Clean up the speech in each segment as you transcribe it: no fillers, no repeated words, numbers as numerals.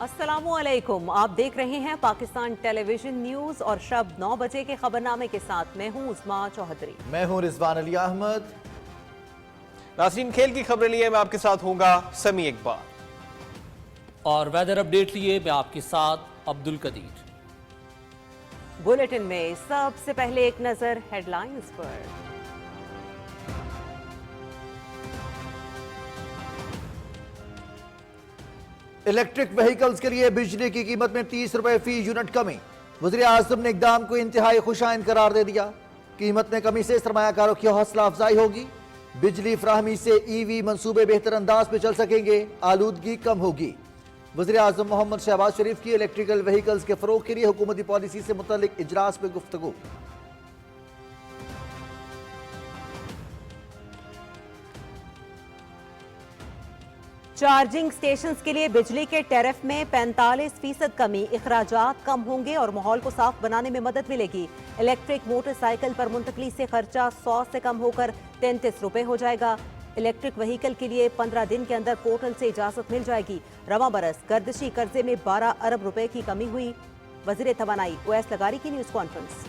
अस्सलामु अलैकुम। आप देख रहे हैं पाकिस्तान टेलीविजन न्यूज और शब 9 बजे के खबरनामे के साथ मैं हूं उस्मा चौधरी। मैं हूं रिजवान अली अहमद। नाज़रीन, खेल की खबरें लिए मैं आपके साथ होऊंगा समी इकबाल और वेदर अपडेट लिए मैं आपके साथ अब्दुल कदीर। बुलेटिन में सबसे पहले एक नजर हेडलाइंस पर। इलेक्ट्रिक व्हीकल्स के लिए बिजली की कीमत में 30 रुपए फी यूनिट कमी। वज़ीर आज़म ने इक़दाम को इंतहाई खुशाइन करार दे दिया। कीमत में कमी से सरमायाकारों की हौसला अफजाई होगी। बिजली फराहमी से ईवी मंसूबे बेहतर अंदाज में चल सकेंगे, आलूदगी कम होगी। वज़ीर आज़म मोहम्मद शहबाज शरीफ की इलेक्ट्रिकल व्हीकल्स के फरोग के लिए हुकूमती पॉलिसी से मुतल्लिक इजलास में गुफ्तगू। चार्जिंग स्टेशंस के लिए बिजली के टैरिफ में 45% कमी, इखराजात कम होंगे और माहौल को साफ बनाने में मदद मिलेगी। इलेक्ट्रिक मोटरसाइकिल पर मुंतकली से खर्चा 100 से कम होकर 33 रुपए हो जाएगा। इलेक्ट्रिक व्हीकल के लिए 15 दिन के अंदर पोर्टल से इजाजत मिल जाएगी। रवां बरस गर्दिशी कर्जे में 12 अरब रुपए की कमी हुई। वजीर तवानाई ओवैस लगारी की न्यूज कॉन्फ्रेंस।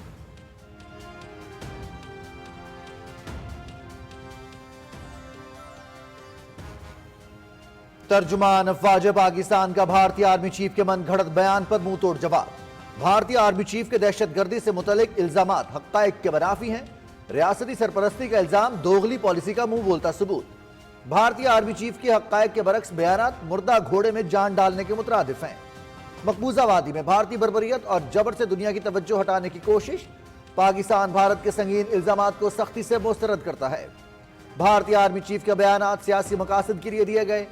तर्जुमान अफवाज पाकिस्तान का भारतीय आर्मी चीफ के मन घड़त बयान पर मुंह तोड़ जवाब। भारतीय आर्मी चीफ के दहशतगर्दी से मुतल्लिक इल्जामात हक़ाइक़ के मुनाफी हैं। रियासती सरपरस्ती का इल्जाम दोगली पॉलिसी का मुंह बोलता सबूत। भारतीय आर्मी चीफ के हक़ाइक़ के बरक्स बयानात मुर्दा घोड़े में जान डालने के मुतरादिफ हैं। मकबूजा वादी में भारतीय बर्बरियत और जबर से दुनिया की तवज्जो हटाने की कोशिश। पाकिस्तान भारत के संगीन इल्जामात को सख्ती से मुस्तरद करता है। भारतीय आर्मी चीफ के बयानात सियासी मकासद के लिए दिए गए।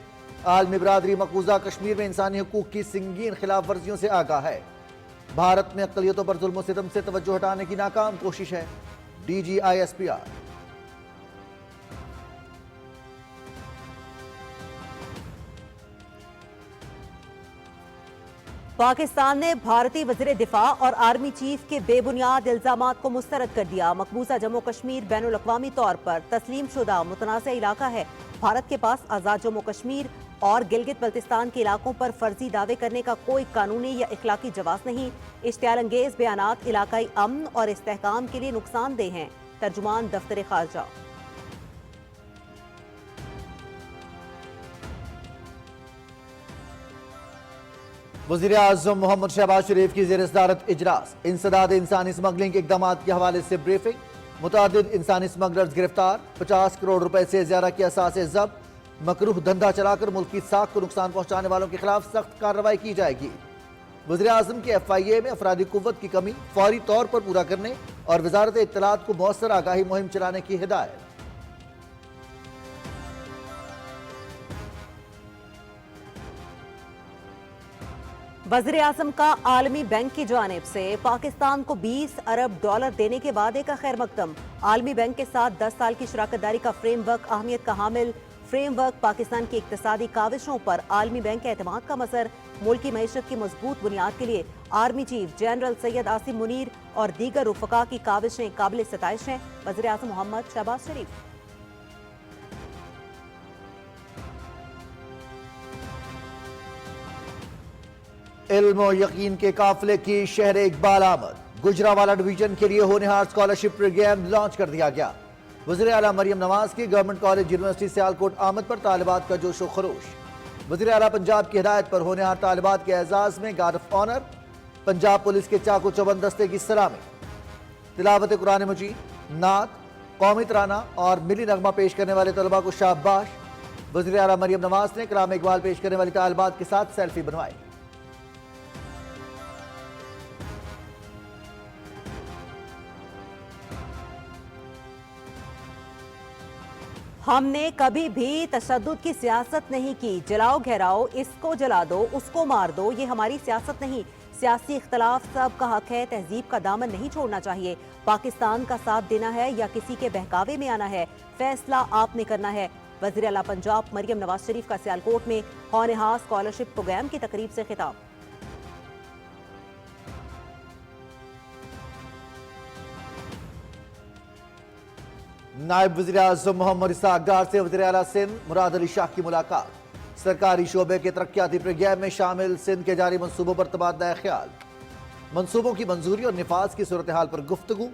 आलमी बरादरी मकबूजा कश्मीर में इंसानी हुकूक की संगीन खिलाफ वर्जियों से आगाह है। भारत में अक़लियतों पर जुल्म सितम से तवज्जो हटाने की नाकाम कोशिश है। DGISPR। पाकिस्तान ने भारतीय वज़ीर दिफा और आर्मी चीफ के बेबुनियाद इल्जामात को मुस्तरद कर दिया। मकबूजा जम्मू कश्मीर बैनुल अक़वामी तौर पर तस्लीम शुदा मुतनाज़ इलाका है। भारत के पास आज़ाद जम्मू कश्मीर और गिलगित बल्तिस्तान के इलाकों पर फर्जी दावे करने का कोई कानूनी या इखलाकी जवाज़ नहीं। इश्तियाल अंगेज बयानात इलाकाई अमन और इस्तेहकाम के लिए नुकसानदेह हैं। तर्जुमान दफ्तर खारजा। वज़ीर आज़म मोहम्मद शहबाज शरीफ की ज़ेर सदारत इजलास। इंसदाद इंसानी स्मगलिंग के इक़दामात के हवाले से ब्रीफिंग। मुतादिद इंसानी स्मगलर्स गिरफ्तार। 50 करोड़ रुपए से ज्यादा की असासे जब्त। मकरूह धंधा चलाकर मुल्क की साख को नुकसान पहुंचाने वालों के खिलाफ सख्त कार्रवाई की जाएगी। वज़ीर आज़म के FIA में अफरादी कुव्वत की कमी फौरी तौर पर पूरा करने और वजारत इत्तलात को मौसर आगाही मुहिम चलाने की हिदायत। वज़ीर आज़म का आलमी बैंक की जानिब से पाकिस्तान को 20 अरब डॉलर देने के वादे का खैर मकदम। आलमी बैंक के साथ 10 साल की शराकतदारी का फ्रेमवर्क अहमियत का हामिल। फ्रेमवर्क पाकिस्तान की इक्तिसादी काविशों पर आलमी बैंक के एतमाद का मसर। मुल्क की मईशत की मजबूत बुनियाद के लिए army chief general Syed Asim Munir और दीगर रुफका की काविशें काबिल सताइश हैं। वज़ीर आज़म मोहम्मद शहबाज शरीफ। इल्म और यकीन के काफिले की शहर इकबाल आमद। गुजरावाला डिवीजन के लिए होनहार स्कॉलरशिप प्रोग्राम लॉन्च कर दिया गया। वज़ीर आला मरियम नवाज की गवर्नमेंट कॉलेज यूनिवर्सिटी सियालकोट आमद पर तालिबात का जोशो खरोश। वज़ीर आला पंजाब की हिदायत पर होनहार तालिबात के एजाज में guard of honour. Punjab police के चाकू चौबंद दस्ते की सलामी। तिलावत कुरान मजीद, नात, कौमी तराना और मिली नगमा पेश करने वाले तलबा को शाबाश। वज़ीर आला मरियम नवाज ने कलाम इकबाल पेश करने वाली तालिबात के साथ सेल्फी बनवाई। हमने कभी भी तशद्दुद की सियासत नहीं की। जलाओ घेराओ, इसको जला दो, उसको मार दो, ये हमारी सियासत नहीं। सियासी इख्तलाफ सबका हक है। तहजीब का दामन नहीं छोड़ना चाहिए। पाकिस्तान का साथ देना है या किसी के बहकावे में आना है, फैसला आपने करना है। वज़ीर आला पंजाब मरियम नवाज शरीफ का सियालकोट में होनहार स्कॉलरशिप प्रोग्राम की तकरीब से खिताब। नायब वज़ीर आज़म मोहम्मद इसाक डार से वज़ीर आला सिंध मुराद अली शाह की मुलाकात। سرکاری شعبے کے ترقیاتی پروگرام میں شامل سندھ کے جاری منصوبوں پر تبادلہ خیال، منصوبوں کی منظوری اور نفاذ کی صورتحال پر گفتگو۔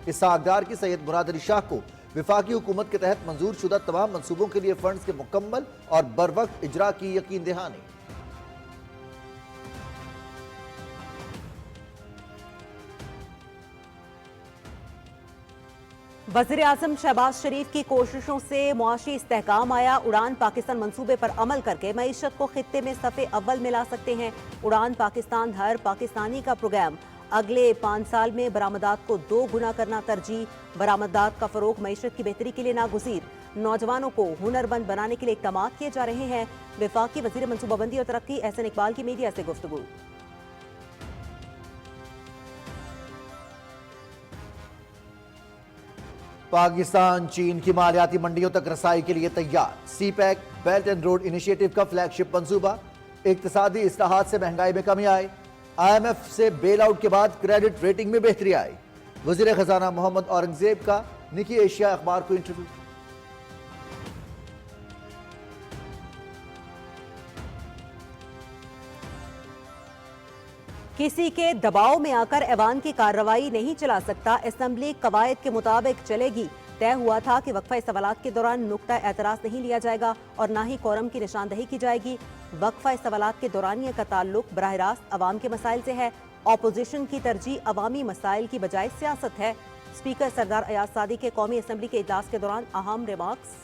اسحاق ڈار کی سید مراد علی شاہ کو وفاقی حکومت کے تحت منظور شدہ تمام منصوبوں کے لیے فنڈز کے مکمل اور بروقت اجرا کی یقین دہانی۔ وزیراعظم شہباز شریف کی کوششوں سے معاشی استحکام آیا۔ اڑان پاکستان منصوبے پر عمل کر کے معیشت کو خطے میں صف اول میں لا سکتے ہیں۔ اڑان پاکستان ہر پاکستانی کا پروگرام، اگلے 5 سال میں برآمدات کو 2 گنا کرنا ترجیح۔ برآمدات کا فروغ معیشت کی بہتری کے لیے ناگزیر۔ نوجوانوں کو ہنرمند بنانے کے لیے اقدامات کیے جا رہے ہیں۔ وفاقی وزیر منصوبہ بندی اور ترقی احسن اقبال کی میڈیا سے گفتگو۔ پاکستان چین کی مالیاتی منڈیوں تک رسائی کے لیے تیار۔ CPEC belt and road initiative کا فلیگ شپ منصوبہ۔ اقتصادی اصلاحات سے مہنگائی میں کمی آئی۔ آئی ایم ایف سے بیل آؤٹ کے بعد کریڈٹ ریٹنگ میں بہتری آئی۔ وزیر خزانہ محمد اورنگزیب کا نکی ایشیا اخبار کو انٹرویو۔ کسی کے دباؤ میں آ کر ایوان کی کارروائی نہیں چلا سکتا، اسمبلی قواعد کے مطابق چلے گی۔ طے ہوا تھا کہ وقفہ سوالات کے دوران نقطہ اعتراض نہیں لیا جائے گا اور نہ ہی کورم کی نشاندہی کی جائے گی۔ وقفہ سوالات کے دورانیہ کا تعلق براہ راست عوام کے مسائل سے ہے۔ اپوزیشن کی ترجیح عوامی مسائل کی بجائے سیاست ہے۔ اسپیکر سردار ایاز صادق کے قومی اسمبلی کے اجلاس کے دوران اہم ریمارکس۔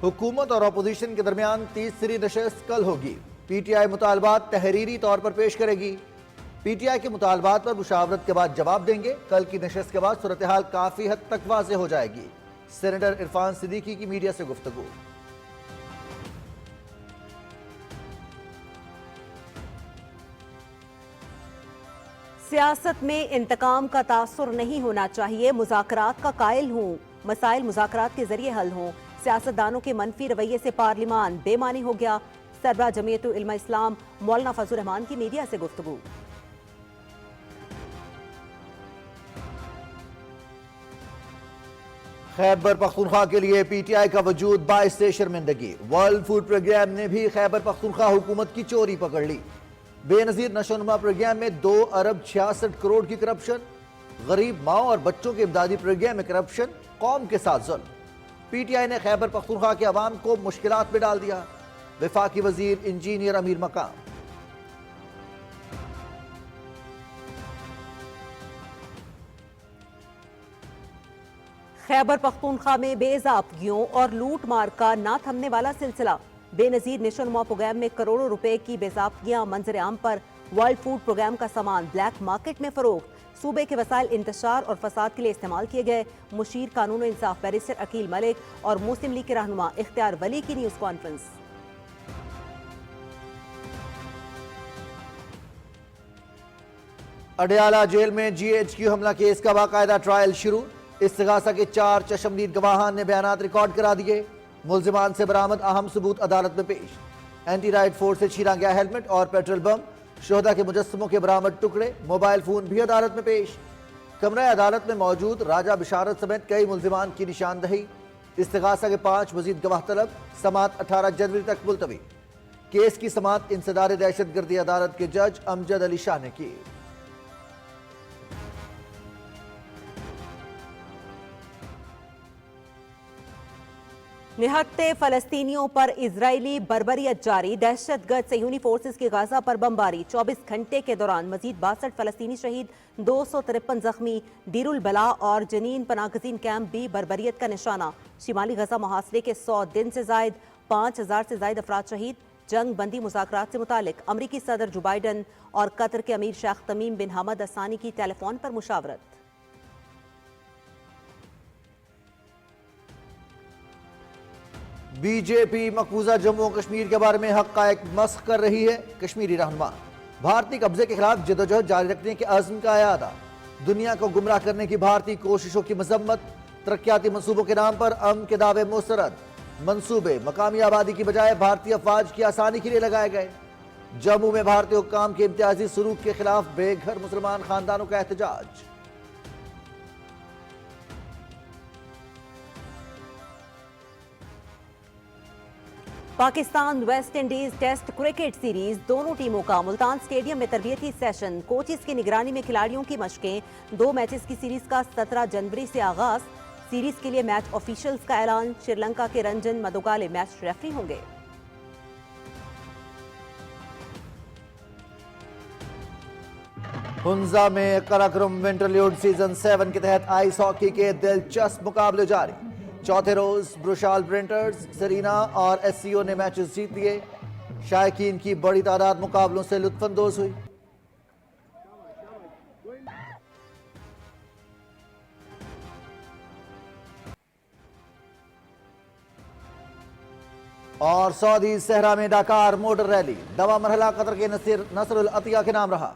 حکومت اور اپوزیشن کے درمیان تیسری نشست کل ہوگی۔ پی ٹی آئی مطالبات تحریری طور پر پیش کرے گی۔ پی ٹی آئی کے مطالبات پر مشاورت کے بعد جواب دیں گے۔ کل کی نشست کے بعد صورتحال کافی حد تک واضح ہو جائے گی۔ سینیٹر عرفان صدیقی کی میڈیا سے گفتگو۔ سیاست میں انتقام کا تاثر نہیں ہونا چاہیے، مذاکرات کا قائل ہوں، مسائل مذاکرات کے ذریعے حل ہوں۔ سیاستدانوں کے منفی رویے سے پارلیمان بے معنی ہو گیا۔ سربراہ جمعیت علماء اسلام مولانا فضل الرحمان کی میڈیا سے گفتگو۔ خیبر پختونخوا کے لیے پی ٹی آئی کا وجود باعث شرمندگی۔ ورلڈ فوڈ پروگرام نے بھی خیبر پختونخوا حکومت کی چوری پکڑ لی۔ بے نظیر نشو و نما پروگرام میں 2 ارب 66 کروڑ کی کرپشن۔ غریب ماؤں اور بچوں کے امدادی پروگرام میں کرپشن، قوم کے ساتھ ظلم۔ پی ٹی آئی نے خیبر پختونخوا کے عوام کو مشکلات میں ڈال دیا۔ وفاقی وزیر انجینئر امیر مقام۔ خیبر پختونخوا میں بے ضابطگیوں اور لوٹ مار کا نہ تھمنے والا سلسلہ۔ بے نظیر نشو و نما پروگرام میں کروڑوں روپے کی بے ضابطگیاں منظر عام پر۔ ورلڈ فوڈ پروگرام کا سامان بلیک مارکیٹ میں فروخت۔ صوبے کے وسائل انتشار اور فساد کے لیے استعمال کیے گئے۔ مشیر قانون و انصاف بیرسٹر عقیل ملک اور مسلم لیگ کے رہنما اختیار ولی کی نیوز کانفرنس۔ اڈیالہ جیل میں جی ایچ کیو حملہ کیس کا باقاعدہ ٹرائل شروع۔ استغاثہ کے 4 چشمدید گواہان نے بیانات ریکارڈ کرا دیے۔ ملزمان سے برآمد اہم ثبوت عدالت میں پیش۔ اینٹی رائٹ فورس سے چھینا گیا ہیلمٹ اور پیٹرول بم، شہداء کے مجسموں کے برآمد ٹکڑے، موبائل فون بھی عدالت میں پیش۔ کمرہ عدالت میں موجود راجہ بشارت سمیت کئی ملزمان کی نشاندہی۔ استغاثہ کے 5 مزید گواہ طلب، سماعت 18 جنوری تک ملتوی۔ کیس کی سماعت انسداد دہشت گردی عدالت کے جج امجد علی شاہ نے کی۔ نہتے فلسطینیوں پر اسرائیلی بربریت جاری۔ دہشت گرد صہیونی فورسز کی غزہ پر بمباری۔ 24 گھنٹے کے دوران مزید 62 فلسطینی شہید، 253 زخمی۔ دیر البلا اور جنین پناہ گزین کیمپ بھی بربریت کا نشانہ۔ شمالی غزہ محاصرے کے 100 دن سے زائد، 5000 سے زائد افراد شہید۔ جنگ بندی مذاکرات سے متعلق امریکی صدر جو بائیڈن اور قطر کے امیر شیخ تمیم بن حمد الثانی کی ٹیلی فون پر مشاورت۔ بی جے پی مقبوضہ جموں و کشمیر کے بارے میں حقائق مسخ کر رہی ہے۔ کشمیری رہنما بھارتی قبضے کے خلاف جدوجہد جاری رکھنے کے عزم کا اعادہ۔ دنیا کو گمراہ کرنے کی بھارتی کوششوں کی مذمت۔ ترقیاتی منصوبوں کے نام پر امن کے دعوے مسترد۔ منصوبے مقامی آبادی کی بجائے بھارتی افواج کی آسانی کے لیے لگائے گئے۔ جموں میں بھارتی حکام کے امتیازی سلوک کے خلاف بے گھر مسلمان خاندانوں کا احتجاج۔ Pakistan West Indies test cricket series दोनों टीमों का मुल्तान स्टेडियम में तरबियती सेशन, कोचेस की निगरानी में खिलाड़ियों की मशकें। 2 मैचेस की सीरीज का 17 जनवरी से आगाज। सीरीज के लिए मैच ऑफिशियल्स का ऐलान। श्रीलंका के रंजन मदुगाले मैच रेफरी होंगे। हुंजा में कराक्रम विंटरल्यूड सीजन 7 के तहत आइस हॉकी के दिलचस्प मुकाबले जारी। चौथे रोज ब्रुशाल प्रिंटर्स, सरीना और एससीओ ने मैचेस जीत लिए। शायकीन की बड़ी तादाद मुकाबलों से लुत्फानंदोज हुई। और सऊदी सहरा में डाकार मोटर रैली, दवा मरहला कतर के नसरुल अतिया के नाम रहा।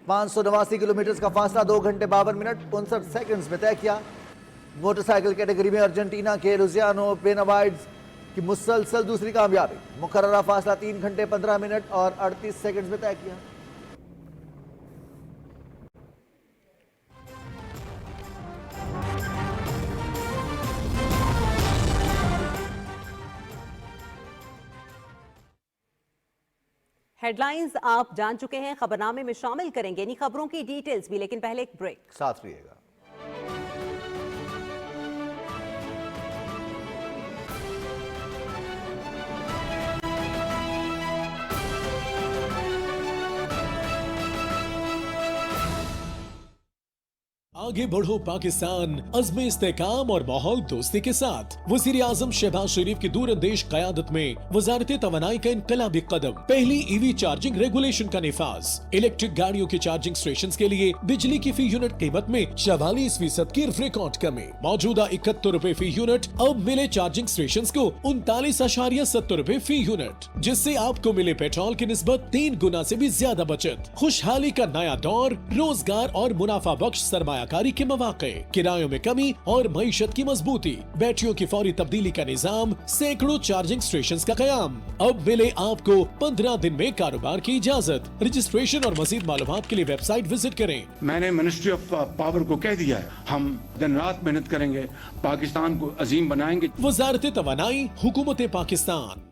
589 किलोमीटर का फासला 2 घंटे 52 मिनट 59 सेकंड्स में तय किया। मोटरसाइकिल कैटेगरी में अर्जेंटीना के लुजियानो बेनावाइड्स की मुसलसल दूसरी कामयाबी, मुकर्ररा फासला 3 घंटे 15 मिनट और 38 सेकंड्स में तय किया। हेडलाइंस आप जान चुके हैं, खबरनामे में शामिल करेंगे इन्हीं खबरों की डिटेल्स भी, लेकिन पहले एक ब्रेक। साथ रहिएगा। आगे बढ़ो पाकिस्तान, अज़्म इस्तेकाम और माहौल दोस्ती के साथ। वज़ीर आज़म शहबाज शरीफ की दूरअंदेश क़यादत में वज़ारत तवानाई का इनकलाबी कदम। पहली ईवी चार्जिंग रेगुलेशन का निफाज। इलेक्ट्रिक गाड़ियों की चार्जिंग स्टेशन के लिए बिजली की फी यूनिट कीमत में 44% की रिकॉर्ड कमी। मौजूदा 71 रुपए फी यूनिट अब मिले चार्जिंग स्टेशन को 39.70 रुपए फी यूनिट, जिससे आपको मिले पेट्रोल की निस्बत 3 गुना से भी ज्यादा बचत। खुशहाली का नया दौर, रोजगार और मुनाफा बख्श सरमायाकारी के मौके, किरायों में कमी और मईशत की मजबूती, बैटरियों की फौरी तब्दीली का निजाम, सैकड़ों चार्जिंग स्टेशन का कयाम। अब मिले आपको 15 दिन में कारोबार की इजाजत। रजिस्ट्रेशन और मजीद मालूमात के लिए वेबसाइट विजिट करें। मैंने मिनिस्ट्री ऑफ पावर को कह दिया है, हम दिन रात मेहनत करेंगे, पाकिस्तान को अजीम बनाएंगे। वज़ारत तवानाई, हुकूमत पाकिस्तान।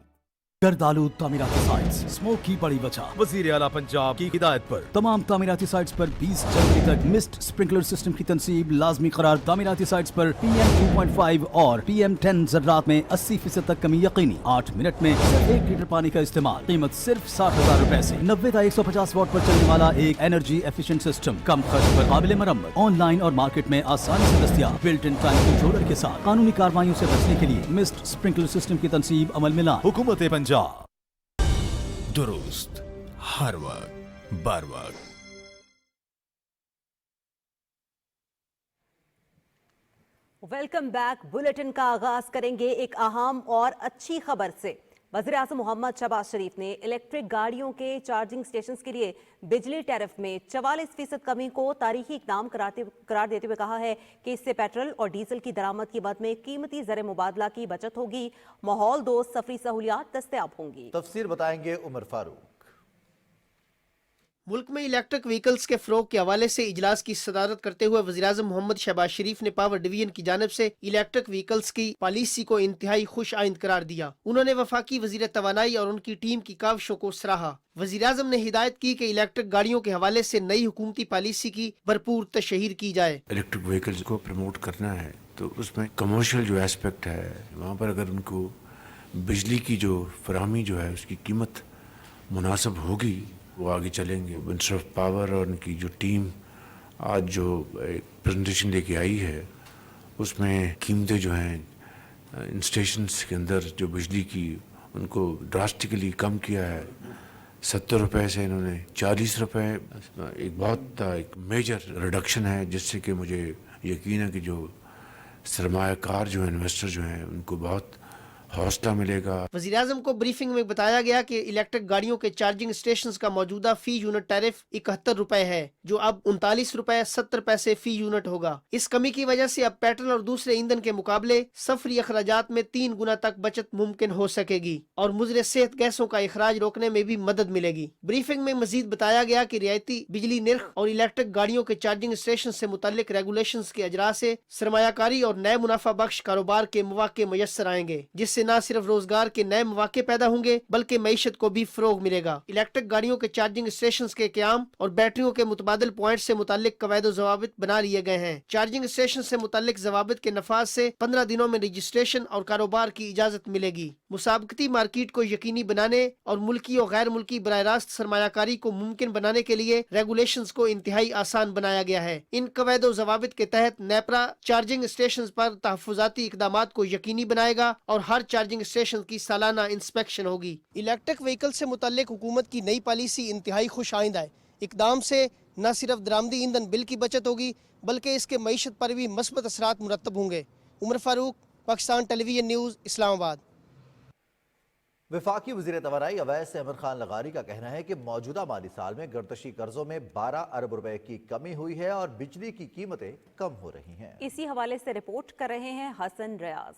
गर्दालूद तामीराती साइट्स, स्मोक की बड़ी बचा। वज़ीर आला पंजाब की हिदायत पर तमाम तामीराती साइट्स पर 20 जनवरी तक मिस्ट स्प्रिंकलर सिस्टम की तनसीब लाजमी करार। तामीराती साइट्स पर PM 2.5 और PM 10 ज़र्रात में 80% तक कमी यकीनी। 8 मिनट में सिर्फ 1 लीटर पानी का इस्तेमाल। कीमत सिर्फ 60,000 रुपए से। 90 था 150 वाट पर चलने वाला एक एनर्जी एफिशिएंट सिस्टम, कम खर्च पर काबिल मरम्मत। ऑनलाइन और मार्केट में आसानी से दस्तयाब। बिल्ट इन टाइम कंट्रोलर के साथ कानूनी कार्रवाइयों से बचने के लिए मिस्ट स्प्रिंकलर सिस्टम की तनसीब अमल में ला। हुकूमत पंजाब, दुरुस्त हर वक्त बर वक्त। Welcome back. बुलेटिन का आगाज करेंगे एक अहम और अच्छी खबर से। वज़ीर आज़म मोहम्मद शहबाज शरीफ ने इलेक्ट्रिक गाड़ियों के चार्जिंग स्टेशंस के लिए बिजली टैरिफ में 44% कमी को तारीखी इक़दाम करार देते हुए कहा है कि इससे पेट्रोल और डीजल की दरामद कीमत में कीमती ज़र मुबादला की बचत होगी, माहौल दोस्त सफरी सहूलियात दस्तयाब होंगी। तफसीर बताएंगे उमर फारूक। मुल्क में इलेक्ट्रिक व्हीकल्स के फ़रोग के हवाले से इजलास की सदारत करते हुए वज़ीर-ए-आज़म मोहम्मद शहबाज शरीफ ने पावर डिवीजन की जानिब से इलेक्ट्रिक व्हीकल्स की पॉलिसी को इंतहाई खुश आइंद करार दिया। उन्होंने वफाकी वज़ीर तवानाई और उनकी टीम की काविशों को सराहा। वज़ीर-ए-आज़म ने हिदायत की कि इलेक्ट्रिक गाड़ियों के हवाले से नई हुकूमती पॉलिसी की भरपूर तशहीर की जाए। इलेक्ट्रिक व्हीकल्स को प्रमोट करना है तो उसमें कमर्शियल जो एस्पेक्ट है वहाँ पर अगर उनको बिजली की जो फराहमी जो है उसकी कीमत मुनासिब होगी वो आगे चलेंगे। मिनिस्टर ऑफ पावर और उनकी जो टीम आज जो एक प्रेजेंटेशन लेके आई है उसमें कीमतें जो हैं इन स्टेशंस के अंदर जो बिजली की उनको ड्रास्टिकली कम किया है। 70 रुपए से इन्होंने 40 रुपए, एक बहुत एक मेजर रिडक्शन है, जिससे कि मुझे यकीन है कि जो सरमायाकार जो इन्वेस्टर जो हैं उनको बहुत हौसला मिलेगा। वज़ीर-ए-आज़म को ब्रीफिंग में बताया गया कि इलेक्ट्रिक गाड़ियों के चार्जिंग स्टेशंस का मौजूदा फी यूनिट टैरिफ 71 रुपए है, जो अब 39 रुपए 70 पैसे फी यूनिट होगा। इस कमी की वजह से अब पेट्रोल और दूसरे ईंधन के मुकाबले सफरी अखराजात में 3 गुना तक बचत मुमकिन हो सकेगी और मुज़र सेहत गैसों का इखराज रोकने में भी मदद मिलेगी। ब्रीफिंग में मजीद बताया गया कि रियायती बिजली निर्ख और इलेक्ट्रिक गाड़ियों के चार्जिंग स्टेशन से मुतल्लिक रेगुलेशन के अजरा से सरमायाकारी और नए मुनाफा बख्श कारोबार के मौके मुयस्सर आएंगे, जिससे इससे न सिर्फ रोजगार के नए मौके पैदा होंगे बल्कि मईशत को भी फरोग मिलेगा। इलेक्ट्रिक गाड़ियों के चार्जिंग स्टेशन के क़याम और बैटरियों के मुतबादिल पॉइंट से मुतालिक कवायद ज़वाबित बना लिए गए हैं। चार्जिंग स्टेशन से मुतालिक ज़वाबित के नफाज से 15 दिनों में रजिस्ट्रेशन और कारोबार की इजाजत मिलेगी। मुसाबकती मार्केट को यकीनी बनाने और मुल्की और गैर मुल्की बराह रास्त सरमायाकारी को मुमकिन बनाने के लिए रेगुलेशंस को इंतहाई आसान बनाया गया है। इन कवायद और ज़वाबित के तहत नेपरा चार्जिंग स्टेशन पर तहफ़्फ़ुज़ाती इक़दामात को यकीनी बनाएगा और हर चार्जिंग स्टेशन की सालाना इंस्पेक्शन होगी। इलेक्ट्रिक व्हीकल से मुताल्लिक हुकूमत की नई पॉलिसी इंतहाई खुश आइंदा है। इक़दाम से न सिर्फ दरामदी ईंधन बिल की बचत होगी बल्कि इसके मईशत पर भी मस्बत असरात मुरतब होंगे। Umar Farooq, Pakistan television news, Islamabad. वफाकी वज़ीर तवानाई अवैस अहमद खान लगारी का कहना है कि मौजूदा माली साल में गर्दशी कर्जों में 12 अरब रुपए की कमी हुई है और बिजली की कीमतें कम हो रही हैं। इसी हवाले से रिपोर्ट कर रहे हैं हसन रियाज।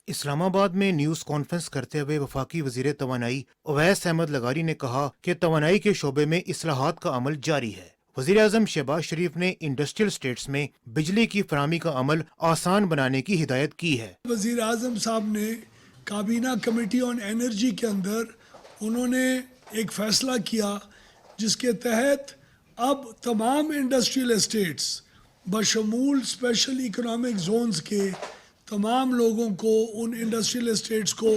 इस्लामाबाद में न्यूज़ कॉन्फ्रेंस करते हुए वफाकी वज़ीर तवानाई अवैस अहमद लगारी ने कहा कि तवानाई के शोबे में इस्लाहात का अमल जारी है। वज़ीर आज़म शहबाज शरीफ ने इंडस्ट्रियल स्टेट्स में बिजली की फराहमी का अमल आसान बनाने की हिदायत की है। वज़ीर आज़म साहब ने काबीना कमेटी ऑन एनर्जी के अंदर उन्होंने एक फैसला किया जिसके तहत अब तमाम इंडस्ट्रियल एस्टेट्स बशमूल स्पेशल इकोनॉमिक जोन्स के तमाम लोगों को, उन इंडस्ट्रियल एस्टेट्स को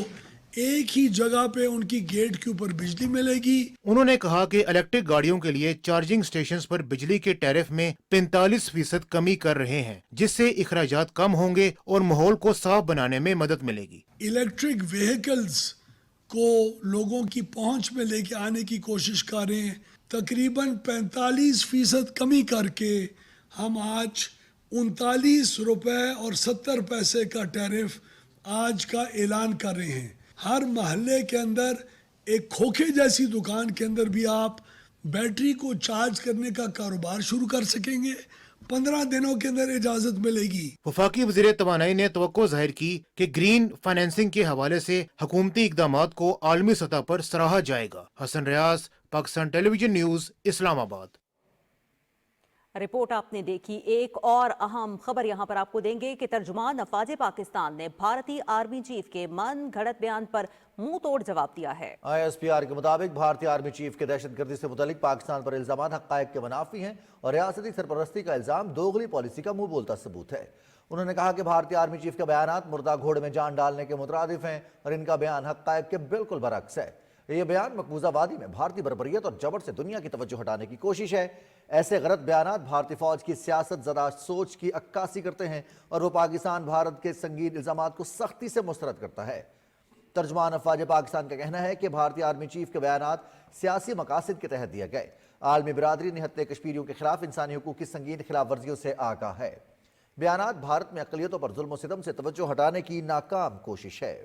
एक ही जगह पे उनकी गेट के ऊपर बिजली मिलेगी। उन्होंने कहा कि इलेक्ट्रिक गाड़ियों के लिए चार्जिंग स्टेशंस पर बिजली के टैरिफ में 45% कमी कर रहे हैं, जिससे इखराजात कम होंगे और माहौल को साफ बनाने में मदद मिलेगी। इलेक्ट्रिक व्हीकल्स को लोगों की पहुंच में लेके आने की कोशिश कर रहे हैं। तकरीबन 45% कमी करके हम आज 39 रुपए और 70 पैसे का टैरिफ आज का ऐलान कर रहे हैं। हर महल्ले के अंदर एक खोखे जैसी दुकान के अंदर भी आप बैटरी को चार्ज करने का कारोबार शुरू कर सकेंगे। 15 दिनों के अंदर इजाजत मिलेगी। वफाकी वज़ीर तवानाई ने तवक्को जाहिर की कि ग्रीन फाइनेंसिंग के हवाले से हुकूमती इक़दामात को आलमी सतह पर सराहा जाएगा। Hasan Riaz, Pakistan television news, Islamabad. Report आपने देखी। एक और अहम खबर यहां पर आपको देंगे कि तर्जुमान अफवाज पाकिस्तान ने भारतीय आर्मी चीफ के मन घड़त बयान पर मुंह तोड़ जवाब दिया है। ISPR के मुताबिक भारतीय आर्मी चीफ के दहशतगर्दी से मुतालिक पाकिस्तान पर इल्जामात हक़ाइक़ के मुनाफी हैं और रियासती सरपरस्ती का इल्जाम दोगली पॉलिसी का मुंह बोलता सबूत है। उन्होंने कहा कि भारतीय आर्मी चीफ के बयानात मुर्दा घोड़े में जान डालने के मुतरादिफ हैं और इनका बयान हक़ाइक़ के बिल्कुल बरअक्स है। ये बयान मकबूजा वादी में भारतीय बर्बरियत और जबर से दुनिया की तवज्जो हटाने की कोशिश है। ऐसे गलत बयानात भारतीय फौज की सियासत ज़दा सोच की अक्कासी करते हैं और वो पाकिस्तान भारत के संगीन इल्जामात को सख्ती से मुस्तरद करता है। तर्जुमान अफवाज पाकिस्तान का कहना है कि भारतीय आर्मी चीफ के बयानात सियासी मकासद के तहत दिए गए। आलमी बिरादरी निहत्ते कश्मीरियों के खिलाफ इंसानी हुकूक की संगीन खिलाफ वर्जियों से आगाह है। बयानात भारत में अक़लियतों पर जुल्म और सितम से तवज्जो हटाने की नाकाम कोशिश है।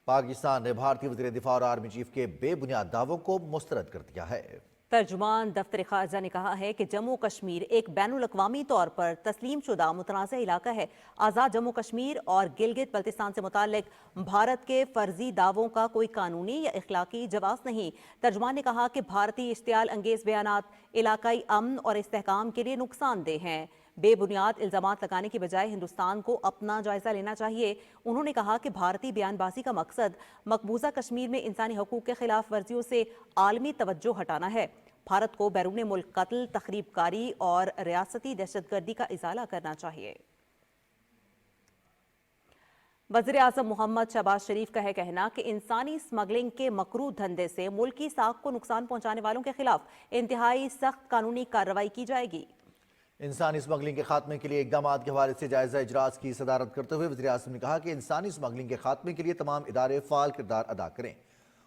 पाकिस्तान ने भारतीय वज़ीर दिफा और आर्मी चीफ के बेबुनियाद दावों को मुस्तरद कर दिया है। तर्जुमान दफ्तर खारजा ने कहा है कि जम्मू कश्मीर एक बैनुल अक़वामी तौर पर तस्लीम शुदा मुतनाज़ इलाका है। आज़ाद जम्मू कश्मीर और गिलगित बल्तिस्तान से मुताल्लिक भारत के फर्जी दावों का कोई कानूनी या इखलाकी जवाब नहीं। तर्जुमान ने कहा कि भारतीय इश्तियाल अंगेज बयानात इलाकाई अमन और इस्तेहकाम के लिए नुकसानदेह हैं। बेबुनियाद इल्जामात लगाने की बजाय हिंदुस्तान को अपना जायजा लेना चाहिए। उन्होंने कहा कि भारतीय बयानबाजी का मकसद मकबूजा कश्मीर में इंसानी हकूक के खिलाफ वर्जियों से आलमी तवज्जो हटाना है। भारत को बैरून मुल्क कत्ल, तखरीबकारी और रियासती दहशतगर्दी का इजाला करना चाहिए। वज़ीर आज़म मोहम्मद शहबाज शरीफ का है कहना कि इंसानी स्मगलिंग के मकरूह धंधे से मुल्की साख को नुकसान पहुंचाने वालों के खिलाफ इंतहाई सख्त कानूनी कार्रवाई की जाएगी। इंसानी स्मगलिंग के खात्मे के लिए इक़दामात के हवाले से जायजा इजरास की सदारत करते हुए वज़ीर आज़म ने कहा कि इंसानी स्मगलिंग के खात्मे के लिए तमाम इदारे फ़ाल किरदार अदा करें।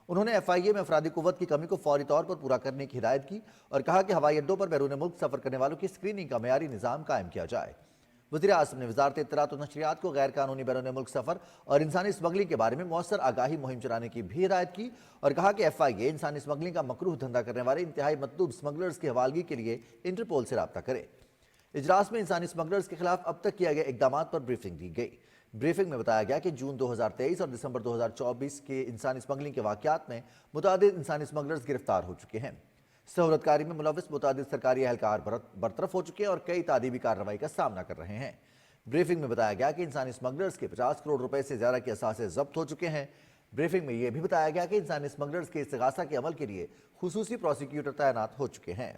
उन्होंने FIA में अफरादी कुव्वत की कमी को फौरी तौर पर पूरा करने की हिदायत की और कहा कि हवाई अड्डों पर बैरून मुल्क सफ़र करने वालों की स्क्रीनिंग का मयारी निज़ाम कायम किया जाए। वज़ीर आज़म ने वज़ारत इत्तलात और नशरियात को गैर कानूनी बैरून मुल्क सफ़र और इंसानी स्मगलिंग के बारे में मौसर आगाही मुहिम चलाने की भी हिदायत की और कहा कि FIA इंसानी स्मगलिंग का मकरूह धंधा करने वाले इंतहाई मतलूब स्मगलर्स की हवालगी के लिए इंटरपोल से रब्ता करे। इजलास में इंसानी स्मगलर्स के खिलाफ अब तक किए गए इकदामात पर ब्रीफिंग दी गई। ब्रीफिंग में बताया गया कि जून 2023 और दिसंबर 2024 के इंसानी स्मगलिंग के वाकयात में मुतादिद इंसानी स्मगलर्स गिरफ्तार हो चुके हैं। सहूलतकारी में मुलविस मुतादिद सरकारी एहलकार बरतरफ हो चुके हैं और कई तादीबी कार्रवाई का सामना कर रहे हैं। ब्रीफिंग में बताया गया कि इंसानी स्मगलर्स के 50 करोड़ रुपए से ज्यादा के असासे जब्त हो चुके हैं। ब्रीफिंग में यह भी बताया गया कि इंसानी स्मगलर्स के इस्तिगासा के अमल के लिए खुसूसी प्रोसिक्यूटर तैनात हो चुके हैं।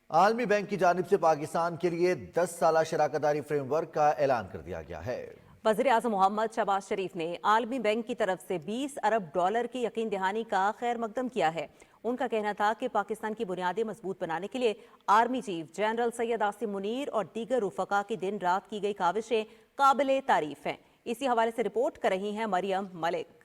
आलमी बैंक की जानिब से पाकिस्तान के लिए 10 साला शराकतदारी फ्रेमवर्क का ऐलान कर दिया गया है। वज़ीर आज़म मोहम्मद शहबाज शरीफ ने आलमी बैंक की तरफ से 20 अरब डॉलर की यकीन दहानी का खैर मकदम किया है। उनका कहना था कि पाकिस्तान की बुनियादें मजबूत बनाने के लिए army chief general Syed Asim Munir और दीगर रुफका की दिन रात की गई काविशें काबिले तारीफ हैं। इसी हवाले से रिपोर्ट कर रही हैं मरियम मलिक।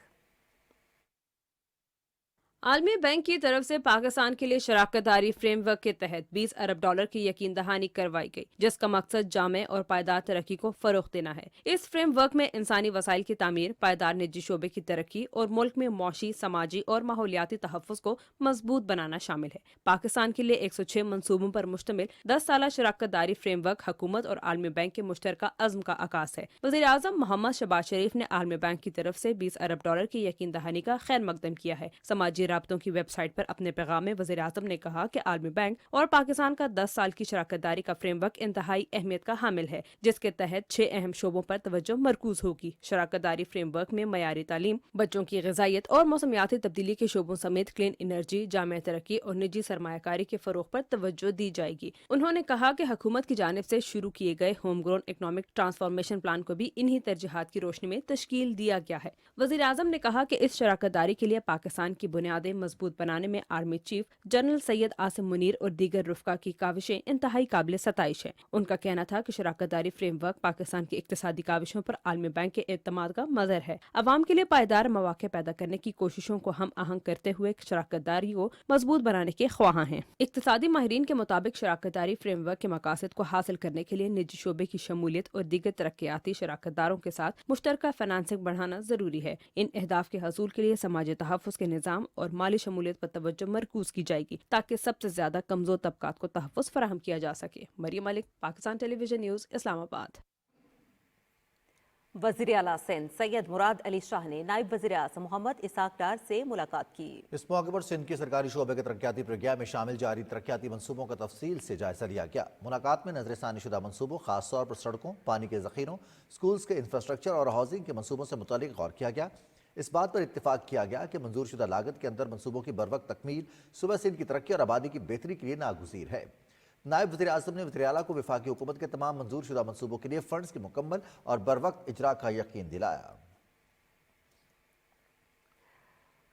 आलमी बैंक की तरफ से पाकिस्तान के लिए शराकतदारी फ्रेमवर्क के तहत 20 अरब डॉलर की यकीन दहानी करवाई गई, जिसका मकसद जामे और पायदार तरक्की को फरोग देना है। इस फ्रेमवर्क में इंसानी वसाइल की तामीर, पायदार निजी शोबे की तरक्की और मुल्क में मौशी, समाजी और माहौलियाती तहफ़्फ़ुज़ को मजबूत बनाना शामिल है। पाकिस्तान के लिए 106 मनसूबों पर मुश्तमिल 10 साला शराकतदारी फ्रेमवर्क हुकूमत और आलमी बैंक के मुश्तरका अज़्म का आकाश है। वज़ीर आज़म मोहम्मद शहबाज शरीफ ने आलमी बैंक की तरफ से 20 अरब डॉलर की यकीन दहानी का खैर मकदम किया है। समाजी राब्तों की वेबसाइट पर अपने पैगाम में वज़ीर आज़म ने कहा कि आलमी बैंक और पाकिस्तान का 10 साल की शराकतदारी का फ्रेमवर्क इंतहाई अहमियत का हामिल है, जिसके तहत 6 अहम शोबों पर तवज्जो मरकूज होगी। शराकतदारी फ्रेमवर्क में मयारी तालीम, बच्चों की ग़िज़ाइयत और मौसमियाती तब्दीली के शोबों समेत क्लीन एनर्जी, जामे तरक्की और निजी सरमायाकारी के फरोग पर तवज्जो दी जाएगी। उन्होंने कहा कि हुकूमत की जानिब से शुरू किए गए home grown economic transformation plan को भी इन्हीं तरजीहात की रोशनी में तश्कील दिया गया है। वज़ीर आज़म ने कहा कि इस शराकतदारी के लिए पाकिस्तान की बुनियादें मजबूत बनाने में army chief general Syed Asim Munir और दीगर रुफका की काविशें इंतहाई काबिल सताइश है। उनका कहना था कि शराकतदारी फ्रेमवर्क पाकिस्तान की इक्तिसादी काविशों पर आलमी बैंक के एतमाद का मज़हर है। अवाम के लिए पायदार मौके पैदा करने की कोशिशों को हम आहंग करते हुए शराकतदारी को मजबूत बनाने के ख्वाहां हैं। इक्तिसादी माहिरीन के मुताबिक शराकतदारी फ्रेमवर्क के मकासद को हासिल करने के लिए निजी शोबे की शमूलियत और दीगर तरक्याती शराकतदारों के साथ मुश्तरका फाइनेंसिंग बढ़ाना जरूरी है। इन अहदाफ के हसूल के लिए समाजी तहफ़्फ़ुज़ के निज़ाम और माली शमूलियत पर तवज्जो मरकूज की जाएगी, ताकि सबसे ज्यादा कमजोर तबकात को तहफ़्फ़ुज़ फराहम किया जा सके। Maryam Malik, Pakistan television news, Islamabad. वज़ीर आला सिंध सैयद मुराद अली शाह ने नायब वज़ीर आज़म मोहम्मद इसाक डार से मुलाकात की। इस मौके पर सिंध के सरकारी शोबे के तरक्याती प्रक्रिया में शामिल जारी तरक्याती मनसूबों का तफसील से जायजा लिया गया। मुलाकात में नजरसानी शुदा मनसूबों, खास तौर पर सड़कों, पानी के ज़ख़ीरों, स्कूल्स के इंफ्रास्ट्रक्चर और हाउसिंग के मनसूबों से मुतालिक गौर किया गया। इस बात पर इत्तेफाक किया गया कि मंजूर शुदा लागत के अंदर मनसूबों की बरवक्त तकमील सूबा सिंध की तरक्की और आबादी की बेहतरी के लिए नागुज़ीर है। नायब वज़ीर आज़म ने वज़ीर आला को वफाकी हुकूमत के तमाम मंजूर शुदा मनसूबों के लिए फंड्स के मुकम्मल और बरवक्त इजरा का यकीन दिलाया।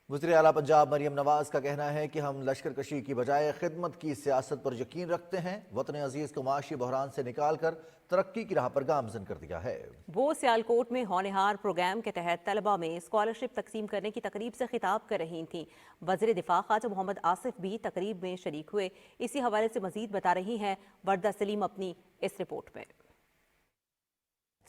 वज़ीर आला पंजाब मरियम नवाज का कहना है कि हम लश्कर कशी की बजाय खिदमत की सियासत पर यकीन रखते हैं। वतन अजीज़ को माशी बहरान से निकाल कर तरक्की की राह पर गामजन कर दिया है। वो सियालकोट में होनहार प्रोग्राम के तहत तलबा में स्कॉलरशिप तकसीम करने की तकरीब से खिताब कर रही थीं। वज़ीर दिफा ख्वाजा मोहम्मद आसिफ भी तकरीब में शरीक हुए। इसी हवाले से मजीद बता रही हैं वर्दा सलीम अपनी इस रिपोर्ट में।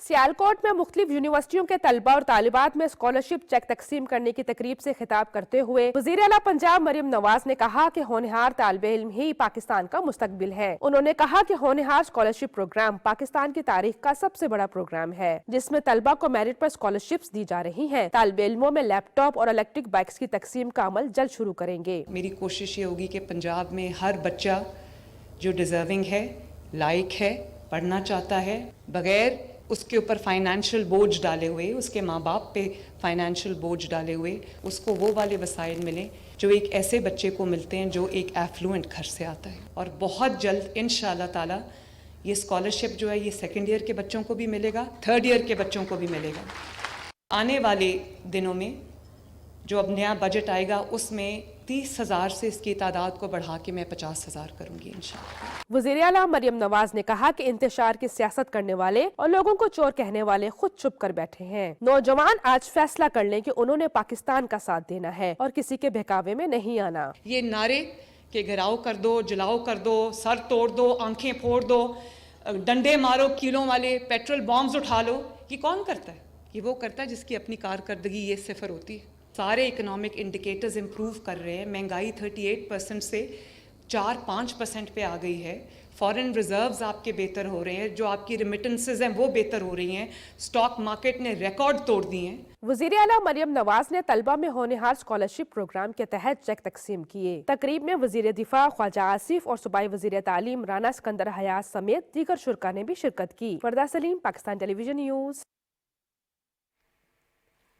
सियालकोट में मुख्तलिफ यूनिवर्सिटियों के तलबा और तालिबात में स्कॉलरशिप चेक तकसीम करने की तकरीब से खिताब करते हुए वज़ीर आला पंजाब मरियम नवाज ने कहा कि होनहार तालिब इल्म ही पाकिस्तान का मुस्तकबिल है। उन्होंने कहा कि होनहार स्कॉलरशिप प्रोग्राम पाकिस्तान की तारीख का सबसे बड़ा प्रोग्राम है, जिसमें तलबा को मेरिट पर स्कॉलरशिप्स दी जा रही हैं। तालिब इल्मों में लैपटॉप और इलेक्ट्रिक बाइक्स की तकसीम का अमल जल्द शुरू करेंगे। मेरी कोशिश ये होगी कि पंजाब में हर बच्चा जो डिजर्विंग है, लायक है, पढ़ना चाहता है, बगैर उसके ऊपर फाइनेंशियल बोझ डाले हुए, उसके माँ बाप पे फाइनेंशियल बोझ डाले हुए, उसको वो वाले वसाइल मिलें जो एक ऐसे बच्चे को मिलते हैं जो एक एफ्लुएंट घर से आता है। और बहुत जल्द इंशाअल्लाह ताला ये स्कॉलरशिप जो है ये सेकेंड ईयर के बच्चों को भी मिलेगा, थर्ड ईयर के बच्चों को भी मिलेगा। आने वाले दिनों में जो अब नया बजट आएगा उसमें 30,000 से इसकी तादाद को बढ़ा के मैं 50,000 करूंगी इंशाअल्लाह। वज़ीर आला मरियम नवाज ने कहा कि इंतशार की सियासत करने वाले और लोगों को चोर कहने वाले खुद चुप कर बैठे हैं। नौजवान आज फैसला कर लें कि उन्होंने पाकिस्तान का साथ देना है और किसी के बहकावे में नहीं आना। ये नारे के घिराव कर दो, जलाओ कर दो, सर तोड़ दो, आंखें फोड़ दो, डंडे मारो, किलों वाले पेट्रोल बॉम्ब्स उठा लो, ये कौन करता है? ये वो करता है जिसकी अपनी कारकर्दगी ये सिफर होती है। सारे इकोनॉमिक इंडिकेटर्स इंप्रूव कर रहे हैं। महंगाई 38% से 4-5% पे आ गई है। फॉरेन रिजर्व्स आपके बेहतर हो रहे हैं, जो आपकी रिमिटेंसेस हैं वो बेहतर हो रही हैं, स्टॉक मार्केट ने रिकॉर्ड तोड़ दिए हैं। वज़ीर आला मरियम नवाज ने तलबा में होनहार स्कॉलरशिप प्रोग्राम के तहत चेक तकसीम किए। तकरीब में वज़ीर दिफा ख्वाजा आसिफ और सूबाई वज़ीर तालीम राना सिकंदर हयात समेत दीगर शुरका ने भी शिरकत की। फरदा सलीम, पाकिस्तान टेलीविजन न्यूज़।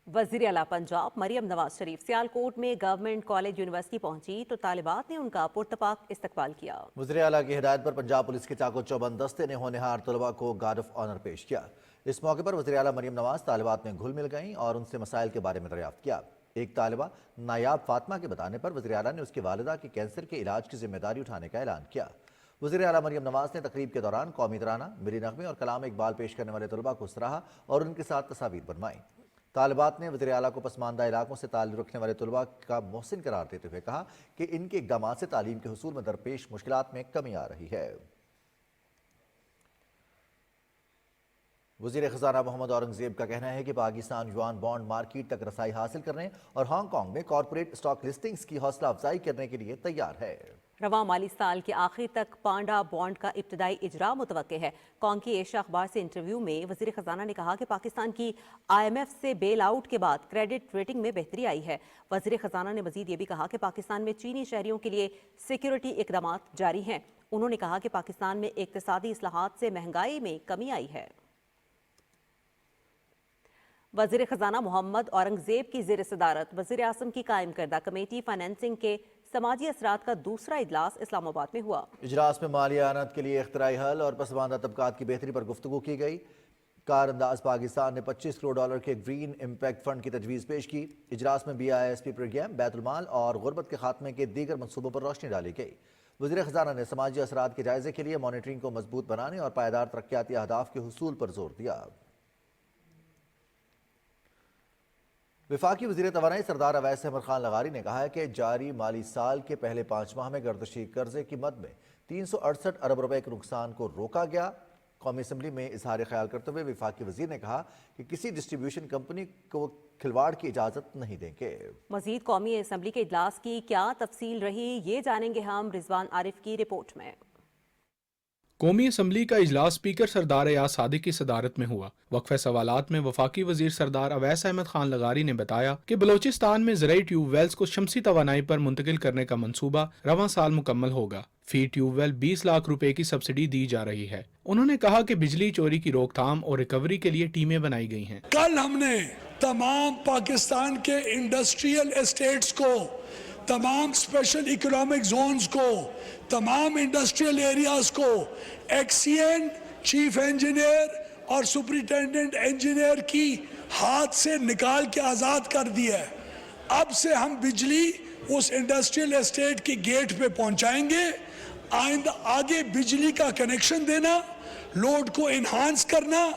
वज़ीर आला पंजाब मरियम नवाज शरीफ सियालकोट में गवर्नमेंट कॉलेज यूनिवर्सिटी पहुंची तो तालिबात ने उनका पुरतपाक इस्तकबाल किया। वज़ीर आला की हिदायत पर पंजाब पुलिस के चाको चौबंद दस्ते ने होनहार तलबा को गार्ड ऑफ ऑनर पेश किया। इस मौके पर वज़ीर आला मरियम नवाज तालिबात में घुल मिल गईं और उनसे मसाइल के बारे में दरियाफ्त किया। एक तालिबा नायाब फातिमा के बताने पर वज़ीर आला ने उसकी वालिदा की कैंसर के इलाज की जिम्मेदारी उठाने का ऐलान किया। वज़ीर आला मरियम नवाज ने तकरीब के दौरान कौमी तराना, मिली नग़मे और कलाम इकबाल पेश करने वाले तलबा को सराहा और उनके साथ तस्वीर बनवाई। तालिबात ने वज़ीर आला को पसमानदा इलाकों से ताल्लुक़ रखने वाले तलबा का मोहसिन करार देते हुए कहा कि इनके इक़दामात से तालीम के हुसूल में दरपेश मुश्किलात में कमी आ रही है। वज़ीर ख़ज़ाना मोहम्मद औरंगज़ेब का कहना है कि पाकिस्तान युआन बॉन्ड मार्केट तक रसाई हासिल करने और हांगकांग में कॉरपोरेट स्टॉक लिस्टिंग्स की हौसला अफजाई करने के लिए तैयार है। रवां माली साल के आखिर तक पांडा बॉन्ड का इब्तदाई इजरा मुतवक्के है। कौम की एशिया अखबार से इंटरव्यू में वज़ीर ख़ज़ाना ने कहा कि पाकिस्तान की IMF से बेल आउट के बाद क्रेडिट रेटिंग में बेहतरी आई है। वज़ीर ख़ज़ाना ने मज़ीद ये भी कहा कि पाकिस्तान में चीनी शहरियों के लिए सिक्योरिटी इक़दामात जारी हैं। उन्होंने कहा कि पाकिस्तान में इक़्तिसादी इस्लाहात से महंगाई में कमी आई है। वज़ीर ख़ज़ाना मोहम्मद औरंगज़ेब की ज़ेर सदारत वज़ीर आज़म की कायम करदा कमेटी फाइनेंसिंग के समाजी असरात का दूसरा इजलास इस्लामाबाद में हुआ। इजलास में माली आनत के लिए इख्तराई हल और पसमानदा तबकात की बेहतरी पर गुफ्तगू की गई। कार अंदाज पाकिस्तान ने $25 करोड़ के ग्रीन इम्पैक्ट फंड की तजवीज़ पेश की। इजलास में BISP प्रोग्राम, बैतुल-माल और गुर्बत के खात्मे के दीगर मनसूबों पर रोशनी डाली गई। वज़ीर ख़ज़ाना ने समाजी असरात के जायजे के लिए मॉनिटरिंग को मजबूत बनाने और पायदार तरक्याती अहदाफ के हुसूल पर जोर दिया। वफाकी वज़ीर तवानाई सरदार अवैस अहमद खान लगारी ने कहा है कि जारी माली साल के पहले 5 माह में गर्दशी कर्जे की मद में 368 अरब रुपए के नुकसान को रोका गया। कौमी असम्बली में इजहार ख्याल करते हुए वफाकी वज़ीर ने कहा कि किसी डिस्ट्रीब्यूशन कंपनी को खिलवाड़ की इजाज़त नहीं देंगे। मज़ीद कौमी असम्बली के इजलास की क्या तफसील रही, ये जानेंगे हम रिजवान आरिफ की रिपोर्ट में। कौमी असम्बली का इजलास स्पीकर सरदार याद सादिक की सदारत में हुआ। वक्फे सवालात में वफाकी वजीर सरदार अवैस अहमद खान लगारी ने बताया कि बलोचिस्तान में ज़राई ट्यूबवेल्स को शमसी तवानाई पर मुंतकिल करने का मंसूबा रवां साल मुकम्मल होगा। फी ट्यूबवेल 20 लाख रुपए की सब्सिडी दी जा रही है। उन्होंने कहा कि बिजली चोरी की रोकथाम और रिकवरी के लिए टीमें बनाई गई हैं। कल हमने तमाम पाकिस्तान के इंडस्ट्रियल एस्टेट्स को, तमाम स्पेशल इकोनॉमिक जोन्स को, तमाम इंडस्ट्रियल एरियाज को एक्सीएन, चीफ इंजीनियर और सुपरिटेंडेंट इंजीनियर की हाथ से निकाल के आज़ाद कर दिया है। अब से हम बिजली उस इंडस्ट्रियल एस्टेट की गेट पे पहुंचाएंगे। आइंदा आगे बिजली का कनेक्शन देना, लोड को इन्हांस करना,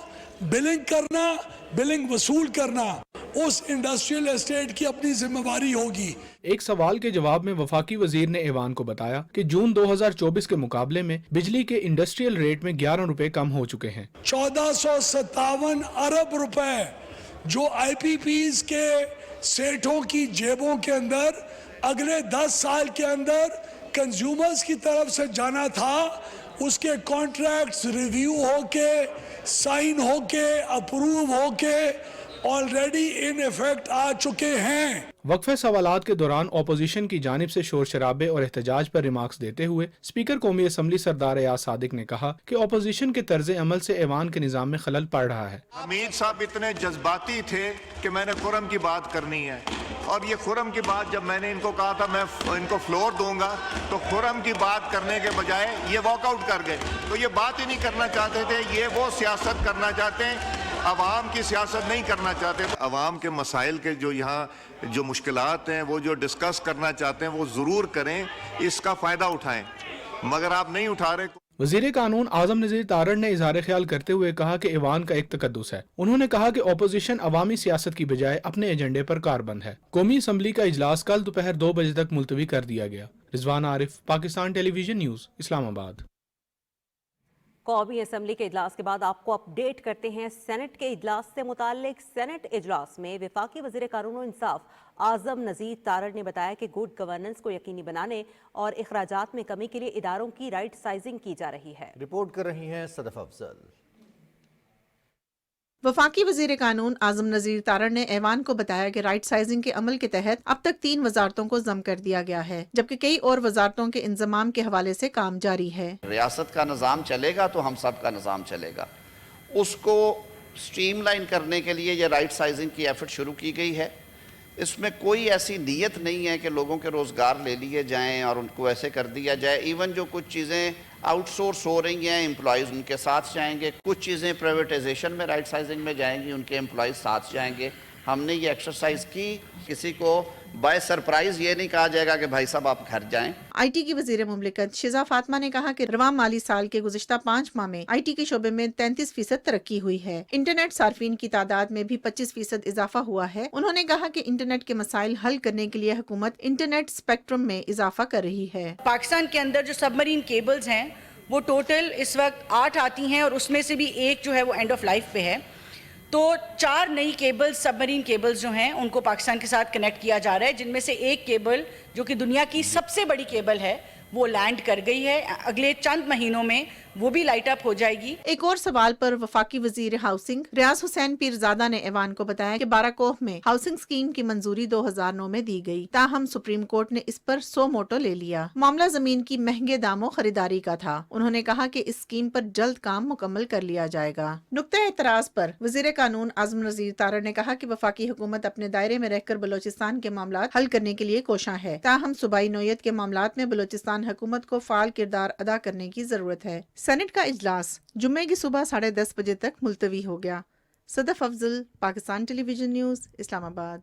बिलिंग करना, बिलिंग वसूल करना उस इंडस्ट्रियल एस्टेट की अपनी जिम्मेवारी होगी। एक सवाल के जवाब में वफाकी वजीर ने ऐवान को बताया कि जून 2024 के मुकाबले में बिजली के इंडस्ट्रियल रेट में 11 रुपए कम हो चुके हैं। 1457 अरब रुपए जो IPPs के सेठों की जेबों के अंदर अगले 10 साल के अंदर कंज्यूमर्स की तरफ से जाना था, उसके कॉन्ट्रैक्ट्स रिव्यू होके, साइन होके, अप्रूव होके ऑलरेडी इन इफेक्ट आ चुके हैं। वक्फे सवालात के दौरान अपोजिशन की जानिब से शोर शराबे और एहतजाज पर रिमार्क्स देते हुए स्पीकर कौमी असम्बली सरदार याद सादिक ने कहा कि अपोजिशन के तर्ज अमल से ऐवान के निज़ाम में खलल पड़ रहा है। हमीद साहब इतने जज्बाती थे कि मैंने खुरम की बात करनी है, और ये खुरम की बात जब मैंने इनको कहा था मैं इनको फ्लोर दूंगा, तो खुरम की बात करने के बजाय ये वॉकआउट कर गए। तो ये बात ही नहीं करना चाहते थे, ये वो सियासत करना चाहते हैं, अवाम की सियासत नहीं करना चाहते। अवाम के मसाइल के जो यहाँ जो मुश्किलात हैं वो जो डिस्कस करना चाहते हैं वो ज़रूर करें, इसका फ़ायदा उठाएं, मगर आप नहीं उठा रहे। वज़ीर कानून आज़म नज़ीर तारड़ ने इज़हार ख्याल करते हुए कहा कि ऐवान का एक तकद्दुस है। उन्होंने कहा कि अपोजिशन अवामी सियासत की बजाय अपने एजेंडे पर कारबंद है। कौमी असम्बली का इजलास कल दोपहर 2 बजे तक मुलतवी कर दिया गया। Rizwan Arif, Pakistan television news, Islamabad. قومی اسمبلی کے اجلاس کے بعد آپ کو اپڈیٹ کرتے ہیں سینٹ کے اجلاس سے متعلق۔ سینٹ اجلاس میں وفاقی وزیر قانون و انصاف اعظم نذیر تارڑ نے بتایا کہ گڈ گورننس کو یقینی بنانے اور اخراجات میں کمی کے لیے اداروں کی رائٹ سائزنگ کی جا رہی ہے۔ رپورٹ کر رہی ہیں صدف افضل۔ وفاقی وزیر قانون اعظم نذیر تارڑ نے ایوان کو بتایا کہ رائٹ سائزنگ کے عمل کے تحت اب تک 3 وزارتوں کو ضم کر دیا گیا ہے، جبکہ کئی اور وزارتوں کے انضمام کے حوالے سے کام جاری ہے۔ ریاست کا نظام چلے گا تو ہم سب کا نظام چلے گا، اس کو سٹریم لائن کرنے کے لیے یہ رائٹ سائزنگ کی ایفرٹ شروع کی گئی ہے۔ اس میں کوئی ایسی نیت نہیں ہے کہ لوگوں کے روزگار لے لیے جائیں اور ان کو ایسے کر دیا جائے۔ ایون جو کچھ چیزیں آؤٹ سورس ہو رہی ہیں، امپلائیز ان کے ساتھ جائیں گے، کچھ چیزیں پرائیویٹائزیشن میں رائٹ سائزنگ میں جائیں گی، ان کے امپلائیز ساتھ جائیں گے۔ ہم نے یہ ایکسرسائز کی، کسی کو بائی سرپرائز یہ نہیں کہا جائے گا کہ بھائی صاحب آپ گھر جائیں۔ آئی ٹی کی وزیر مملکت شیزا فاطمہ نے کہا کہ رواں مالی سال کے گزشتہ 5 ماہ میں آئی ٹی کے شعبے میں 33% ترقی ہوئی ہے۔ انٹرنیٹ صارفین کی تعداد میں بھی 25% اضافہ ہوا ہے۔ انہوں نے کہا کہ انٹرنیٹ کے مسائل حل کرنے کے لیے حکومت انٹرنیٹ اسپیکٹرم میں اضافہ کر رہی ہے۔ پاکستان کے اندر جو سب مرین کیبلز ہیں وہ ٹوٹل اس وقت 8 آتی ہیں، اور اس میں سے بھی ایک جو ہے وہ اینڈ آف لائف پہ ہے، تو 4 نئی کیبلز سب مرین کیبلز جو ہیں ان کو پاکستان کے ساتھ کنیکٹ کیا جا رہا ہے، جن میں سے ایک کیبل جو کہ دنیا کی سب سے بڑی کیبل ہے وہ لینڈ کر گئی ہے۔ اگلے چند مہینوں میں وہ بھی لائٹ اپ ہو جائے گی۔ ایک اور سوال پر وفاقی وزیر ہاؤسنگ ریاض حسین پیرزادہ نے ایوان کو بتایا کہ باراکوہ میں ہاؤسنگ اسکیم کی منظوری 2009 میں دی گئی، تاہم سپریم کورٹ نے اس پر سو موٹو لے لیا۔ معاملہ زمین کی مہنگے داموں خریداری کا تھا۔ انہوں نے کہا کہ اس اسکیم پر جلد کام مکمل کر لیا جائے گا۔ نقطہ اعتراض پر وزیر قانون اعظم نذیر تارڑ نے کہا کہ وفاقی حکومت اپنے دائرے میں رہ کر بلوچستان کے معاملات حل کرنے کے لیے کوشاں ہے، تاہم صوبائی نوعیت کے معاملات میں بلوچستان حکومت کو فعال کردار ادا کرنے کی ضرورت ہے۔ سینٹ کا اجلاس جمعے کی صبح 10:30 بجے تک ملتوی ہو گیا۔ صدف افضل، پاکستان ٹیلی ویژن نیوز، اسلام آباد۔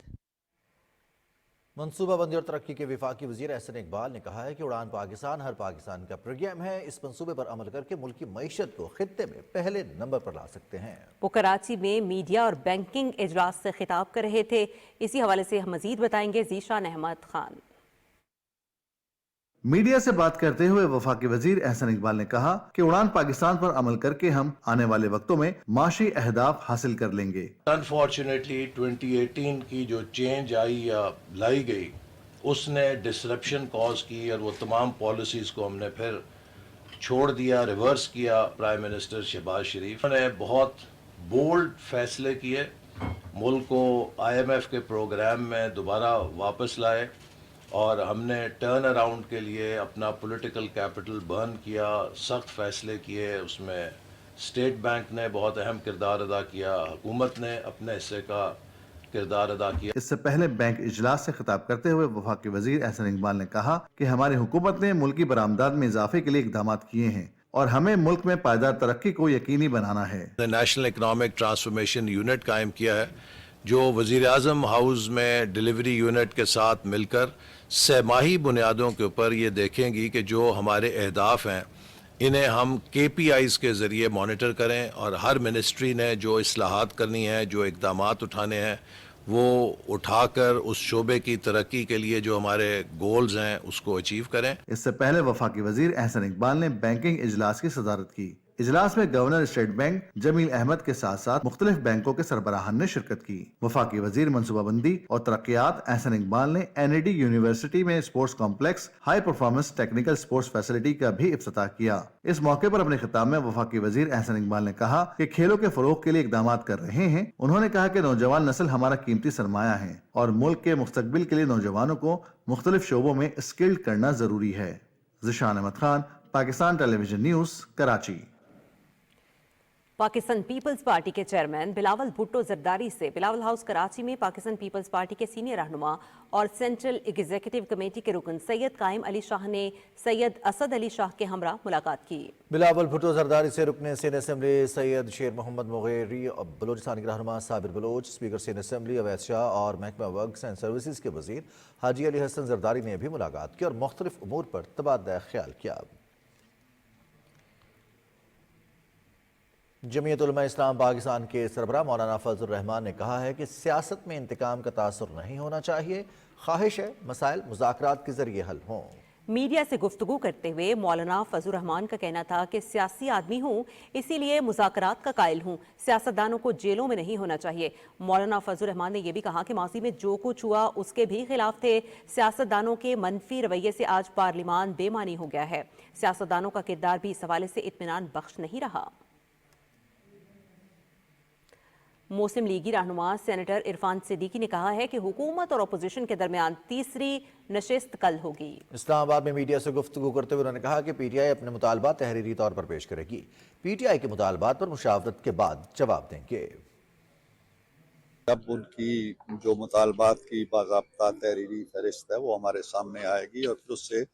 منصوبہ بندی اور ترقی کے وفاقی وزیر احسن اقبال نے کہا ہے کہ اڑان پاکستان ہر پاکستان کا پروگرام ہے۔ اس منصوبے پر عمل کر کے ملک کی معیشت کو خطے میں پہلے نمبر پر لا سکتے ہیں۔ وہ کراچی میں میڈیا اور بینکنگ اجلاس سے خطاب کر رہے تھے۔ اسی حوالے سے مزید بتائیں گے ذیشان احمد خان۔ میڈیا سے بات کرتے ہوئے وفاقی وزیر احسن اقبال نے کہا کہ اڑان پاکستان پر عمل کر کے ہم آنے والے وقتوں میں معاشی اہداف حاصل کر لیں گے۔ انفارچونیٹلی 2018 کی جو چینج آئی یا لائی گئی اس نے ڈسرپشن کاز کی، اور وہ تمام پالیسیز کو ہم نے پھر چھوڑ دیا، ریورس کیا۔ پرائم منسٹر شہباز شریف نے بہت بولڈ فیصلے کیے، ملک کو IMF کے پروگرام میں دوبارہ واپس لائے، اور ہم نے ٹرن اراؤنڈ کے لیے اپنا پولیٹیکل کیپٹل برن کیا، سخت فیصلے کیے۔ اس میں اسٹیٹ بینک نے بہت اہم کردار ادا کیا، حکومت نے اپنے حصے کا کردار ادا کیا۔ اس سے پہلے بینک اجلاس سے خطاب کرتے ہوئے وفاقی وزیر احسن اقبال نے کہا کہ ہماری حکومت نے ملکی برآمدات میں اضافے کے لیے اقدامات کیے ہیں، اور ہمیں ملک میں پائیدار ترقی کو یقینی بنانا ہے۔ نیشنل اکنامک ٹرانسفارمیشن یونٹ قائم کیا ہے، جو وزیر اعظم ہاؤس میں ڈیلیوری یونٹ کے ساتھ مل کر 6 ماہی بنیادوں کے اوپر یہ دیکھیں گی کہ جو ہمارے اہداف ہیں انہیں ہم KPIs کے ذریعے مانیٹر کریں، اور ہر منسٹری نے جو اصلاحات کرنی ہیں، جو اقدامات اٹھانے ہیں، وہ اٹھا کر اس شعبے کی ترقی کے لیے جو ہمارے گولز ہیں اس کو اچیو کریں۔ اس سے پہلے وفاقی وزیر احسن اقبال نے بینکنگ اجلاس کی صدارت کی۔ اجلاس میں گورنر اسٹیٹ بینک جمیل احمد کے ساتھ ساتھ مختلف بینکوں کے سربراہان نے شرکت کی۔ وفاقی وزیر منصوبہ بندی اور ترقیات احسن اقبال نے NAD یونیورسٹی میں sports complex high performance technical sports facility کا بھی افتتاح کیا۔ اس موقع پر اپنے خطاب میں وفاقی وزیر احسن اقبال نے کہا کہ کھیلوں کے فروغ کے لیے اقدامات کر رہے ہیں۔ انہوں نے کہا کہ نوجوان نسل ہمارا قیمتی سرمایہ ہے، اور ملک کے مستقبل کے لیے نوجوانوں کو مختلف شعبوں میں اسکلڈ کرنا ضروری ہے۔ Zeeshan Ahmed Khan, Pakistan television news, Karachi. Pakistan peoples party کے چیئرمین بلاول بھٹو زرداری سے بلاول ہاؤس کراچی میں پاکستان پیپلز پارٹی کے سینئر رہنما اور سینٹرل ایگزیکٹو کمیٹی کے رکن سید قائم علی شاہ نے سید اسد علی شاہ کے ہمراہ ملاقات کی۔ بلاول بھٹو زرداری سے رکن سینئر اسمبلی سید شیر محمد مغیری، بلوچستان کے رہنما Sabir Baloch, speaker senior assembly Awais Shah اور محکمہ ورکس اینڈ سروسز کے وزیر حاجی علی حسن زرداری نے بھی ملاقات کی اور مختلف امور پر تبادلہ خیال کیا۔ جمعیت علماء اسلام پاکستان کے سربراہ مولانا فضل الرحمان نے کہا ہے کہ سیاست میں انتقام کا تاثر نہیں ہونا چاہیے، خواہش ہے مسائل مذاکرات کے ذریعے حل ہوں۔ मीडिया से गुफ्तगू करते हुए मौलाना फजलुर रहमान का कहना था कि सियासी आदमी हूँ, इसीलिए मुज़ाकरात का कायल हूँ, सियासतदानों को जेलों में नहीं होना चाहिए। मौलाना फजलुर रहमान ने यह भी कहा कि माजी में जो कुछ हुआ उसके भी खिलाफ थे। सियासतदानों के मनफी रवैये से आज पार्लिमान बेमानी हो गया है। सियासतदानों का किरदार भी इस हवाले से इत्मीनान बख्श नहीं रहा। मुस्लिम लीगी रहनुमा सेनेटर इरफान सिद्दीकी ने कहा है कि हुकूमत और अपोजिशन के दरमियान तीसरी नशिस्त कल होगी। इस्लामाबाद में मीडिया से गुफ्तगू करते हुए उन्होंने कहा कि पीटीआई अपने मुतालबात तहरीरी तौर पर पेश करेगी। पीटीआई के मुतालबात पर मुशावरत के बाद जवाब देंगे। जब उनकी जो मुतालबात की बाज़ाब्ता तहरीरी फहरिस्त है वो हमारे सामने आएगी और फिर उससे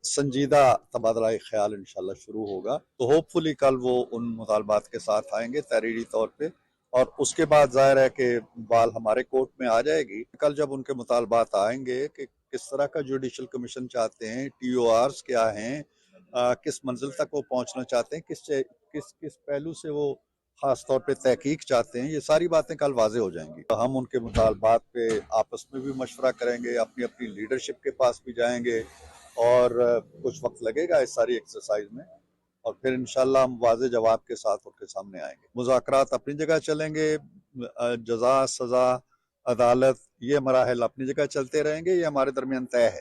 संजीदा तबादला ख्याल इंशाल्लाह शुरू होगा, तो होपफुली कल वो उन मुतालबात के साथ आएंगे तहरीरी तौर पे, और उसके बाद जाहिर है कि बाल हमारे कोर्ट में आ जाएगी। कल जब उनके मुतालबात आएंगे कि किस तरह का जुडिशल कमीशन चाहते हैं, TORs क्या हैं, किस मंजिल तक वो पहुंचना चाहते हैं, किस पहलू से वो खास तौर पे तहकीक चाहते हैं, ये सारी बातें कल वाजे हो जाएंगी। तो हम उनके मुतालबात पे आपस में भी मशवरा करेंगे, अपनी अपनी लीडरशिप के पास भी जाएंगे और कुछ वक्त लगेगा इस सारी एक्सरसाइज में, और फिर इंशाल्लाह हम वाज़े जवाब के साथ उनके सामने आएंगे। मुज़ाकरात अपनी जगह चलेंगे, जज़ा, सज़ा, अदालत, ये मराहल अपनी जगह चलते रहेंगे, ये हमारे दरमियान तय है।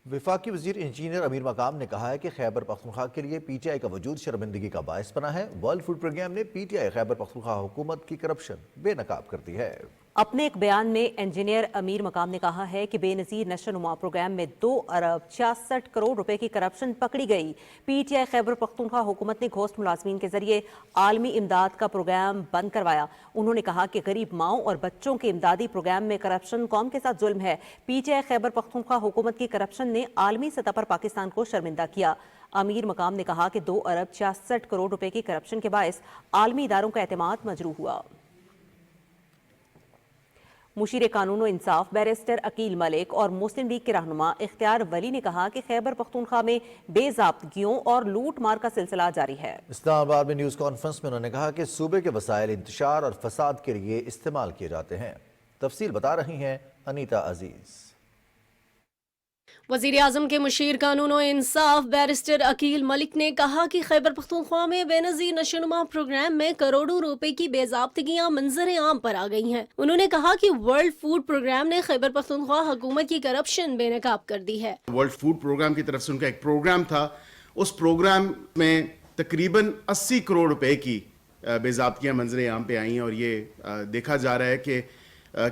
वफाकी वजीर इंजीनियर अमीर मकाम ने कहा है कि खैबर पख्तूनख्वा के लिए पीटीआई का वजूद शर्मिंदगी का बायस बना है। वर्ल्ड फूड प्रोग्राम ने पीटीआई खैबर पख्तूनख्वा हुकूमत की करप्शन बेनकाब कर दी है। अपने एक बयान में इंजीनियर अमीर मकाम ने कहा है कि बेनज़ीर नशोनुमा प्रोग्राम में 2 अरब 66 करोड़ रुपए की करप्शन पकड़ी गई। पीटीआई खैबर पख्तूनख्वा हुकूमत ने घोस्ट मुलाजमीन के जरिए आलमी इमदाद का प्रोग्राम बंद करवाया। उन्होंने कहा कि गरीब माओं और बच्चों के इमदादी प्रोग्राम में करप्शन कौम के साथ जुल्म है। पीटीआई खैबर पख्तूनख्वा हुकूमत की करप्शन ने आलमी सतह पर पाकिस्तान को शर्मिंदा किया। अमीर मकाम ने कहा कि 2 अरब 66 करोड़ रुपए की करप्शन के बायस आलमी इदारों का एतमाद मजरूह हुआ। मुशीर कानून और इंसाफ बैरिस्टर अकील मलिक और मुस्लिम लीग के रहनुमा इख्तियार वली ने कहा कि खैबर पख्तूनख्वा में बेज़ाब्तगियों और लूट मार का सिलसिला जारी है। इस्लामाबाद में न्यूज़ कॉन्फ्रेंस में उन्होंने कहा कि सूबे के वसाइल इंतशार और फसाद के लिए इस्तेमाल किए जाते हैं। तफसील बता रही हैं अनीता अजीज। वज़ीर आज़म के मुशीर कानून और इंसाफ बैरिस्टर अकील मलिक ने कहा कि खैबर पख्तूनख्वा में बेनज़ीर नशोनुमा प्रोग्राम में करोड़ों रुपए की बेज़ाब्तगियां मंजर आम पर आ गई हैं। उन्होंने कहा कि वर्ल्ड फूड प्रोग्राम ने खैबर पख्तूनख्वा हुकूमत की करप्शन बेनकाब कर दी है। वर्ल्ड फूड प्रोग्राम की तरफ से उनका एक प्रोग्राम था, उस प्रोग्राम में तकरीबन 80 करोड़ रुपए की बेज़ाब्तगियां मंजर आम पे आई हैं, और ये देखा जा रहा है कि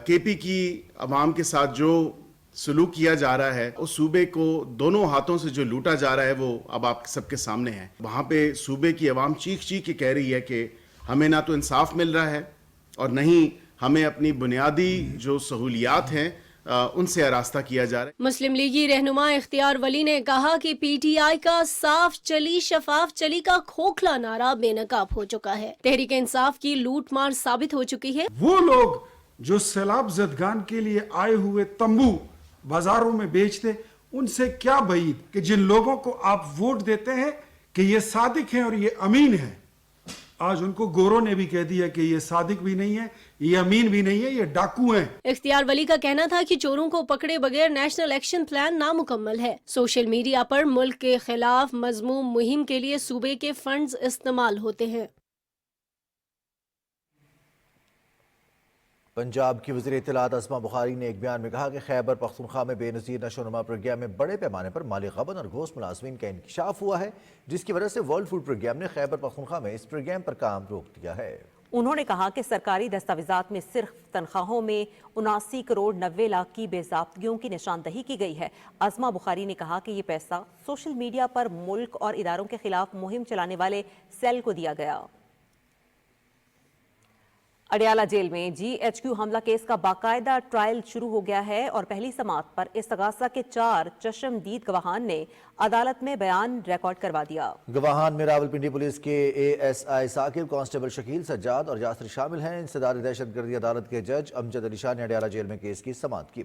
KP की अवाम के साथ जो सलूक किया जा रहा है, उस सूबे को दोनों हाथों से जो लूटा जा रहा है वो अब आप सबके सामने है। वहाँ पे सूबे की आवाम चीख चीख के कह रही है कि हमें ना तो इंसाफ मिल रहा है और नहीं हमें अपनी बुनियादी जो सहूलियात हैं उनसे आरास्ता किया जा रहा है। मुस्लिम लीगी रहनुमा इख्तियार वली ने कहा कि PTI का साफ चली शफाफ चली का खोखला नारा बेनकाब हो चुका है। तहरीक इंसाफ की लूट मार साबित हो चुकी है। वो लोग जो सैलाब ज़दगान के लिए आए हुए तंबू बाजारों में बेचते, उनसे क्या बईद कि जिन लोगों को आप वोट देते हैं कि ये सादिक हैं और ये अमीन हैं, आज उनको गोरों ने भी कह दिया कि ये सादिक भी नहीं है, ये अमीन भी नहीं है, ये डाकू हैं। इख्तियार वली का कहना था कि चोरों को पकड़े बगैर नेशनल एक्शन प्लान नामुकम्मल है। सोशल मीडिया पर मुल्क के खिलाफ मजमूम मुहिम के लिए सूबे के फंड्स इस्तेमाल होते हैं। पंजाब की वज़ीर इत्तलात अस्मा बुखारी ने एक बयान में कहा कि खैबर पख्तूनख्वा में बेनज़ीर नशोनुमा प्रोग्राम में बड़े पैमाने पर माली गबन और घोस्ट मुलाजमीन का इंकशाफ हुआ है, जिसकी वजह से वर्ल्ड फूड प्रोग्राम ने खैबर पख्तूनख्वा में इस प्रोग्राम पर काम रोक दिया है। उन्होंने कहा कि सरकारी दस्तावेजात में सिर्फ तनख्वाहों में 79 करोड़ 90 लाख की बेज़ाब्तगियों की निशानदही की गई है। अस्मा बुखारी ने कहा कि ये पैसा सोशल मीडिया पर मुल्क और इदारों के खिलाफ मुहिम चलाने वाले सेल को दिया गया। अडियाला जेल में GHQ हमला केस का बाकायदा ट्रायल शुरू हो गया है और पहली समाअत पर इस्तगासा के 4 चश्मदीद गवाहान ने अदालत में बयान रिकॉर्ड करवा दिया। गवाहान में रावलपिंडी पुलिस के ASI साकिब, कांस्टेबल शकील सज्जाद और यासर शामिल हैं। इंसदाद दहशतगर्दी अदालत के जज अमजद अली शाह ने अडियाला जेल में केस की समाअत की।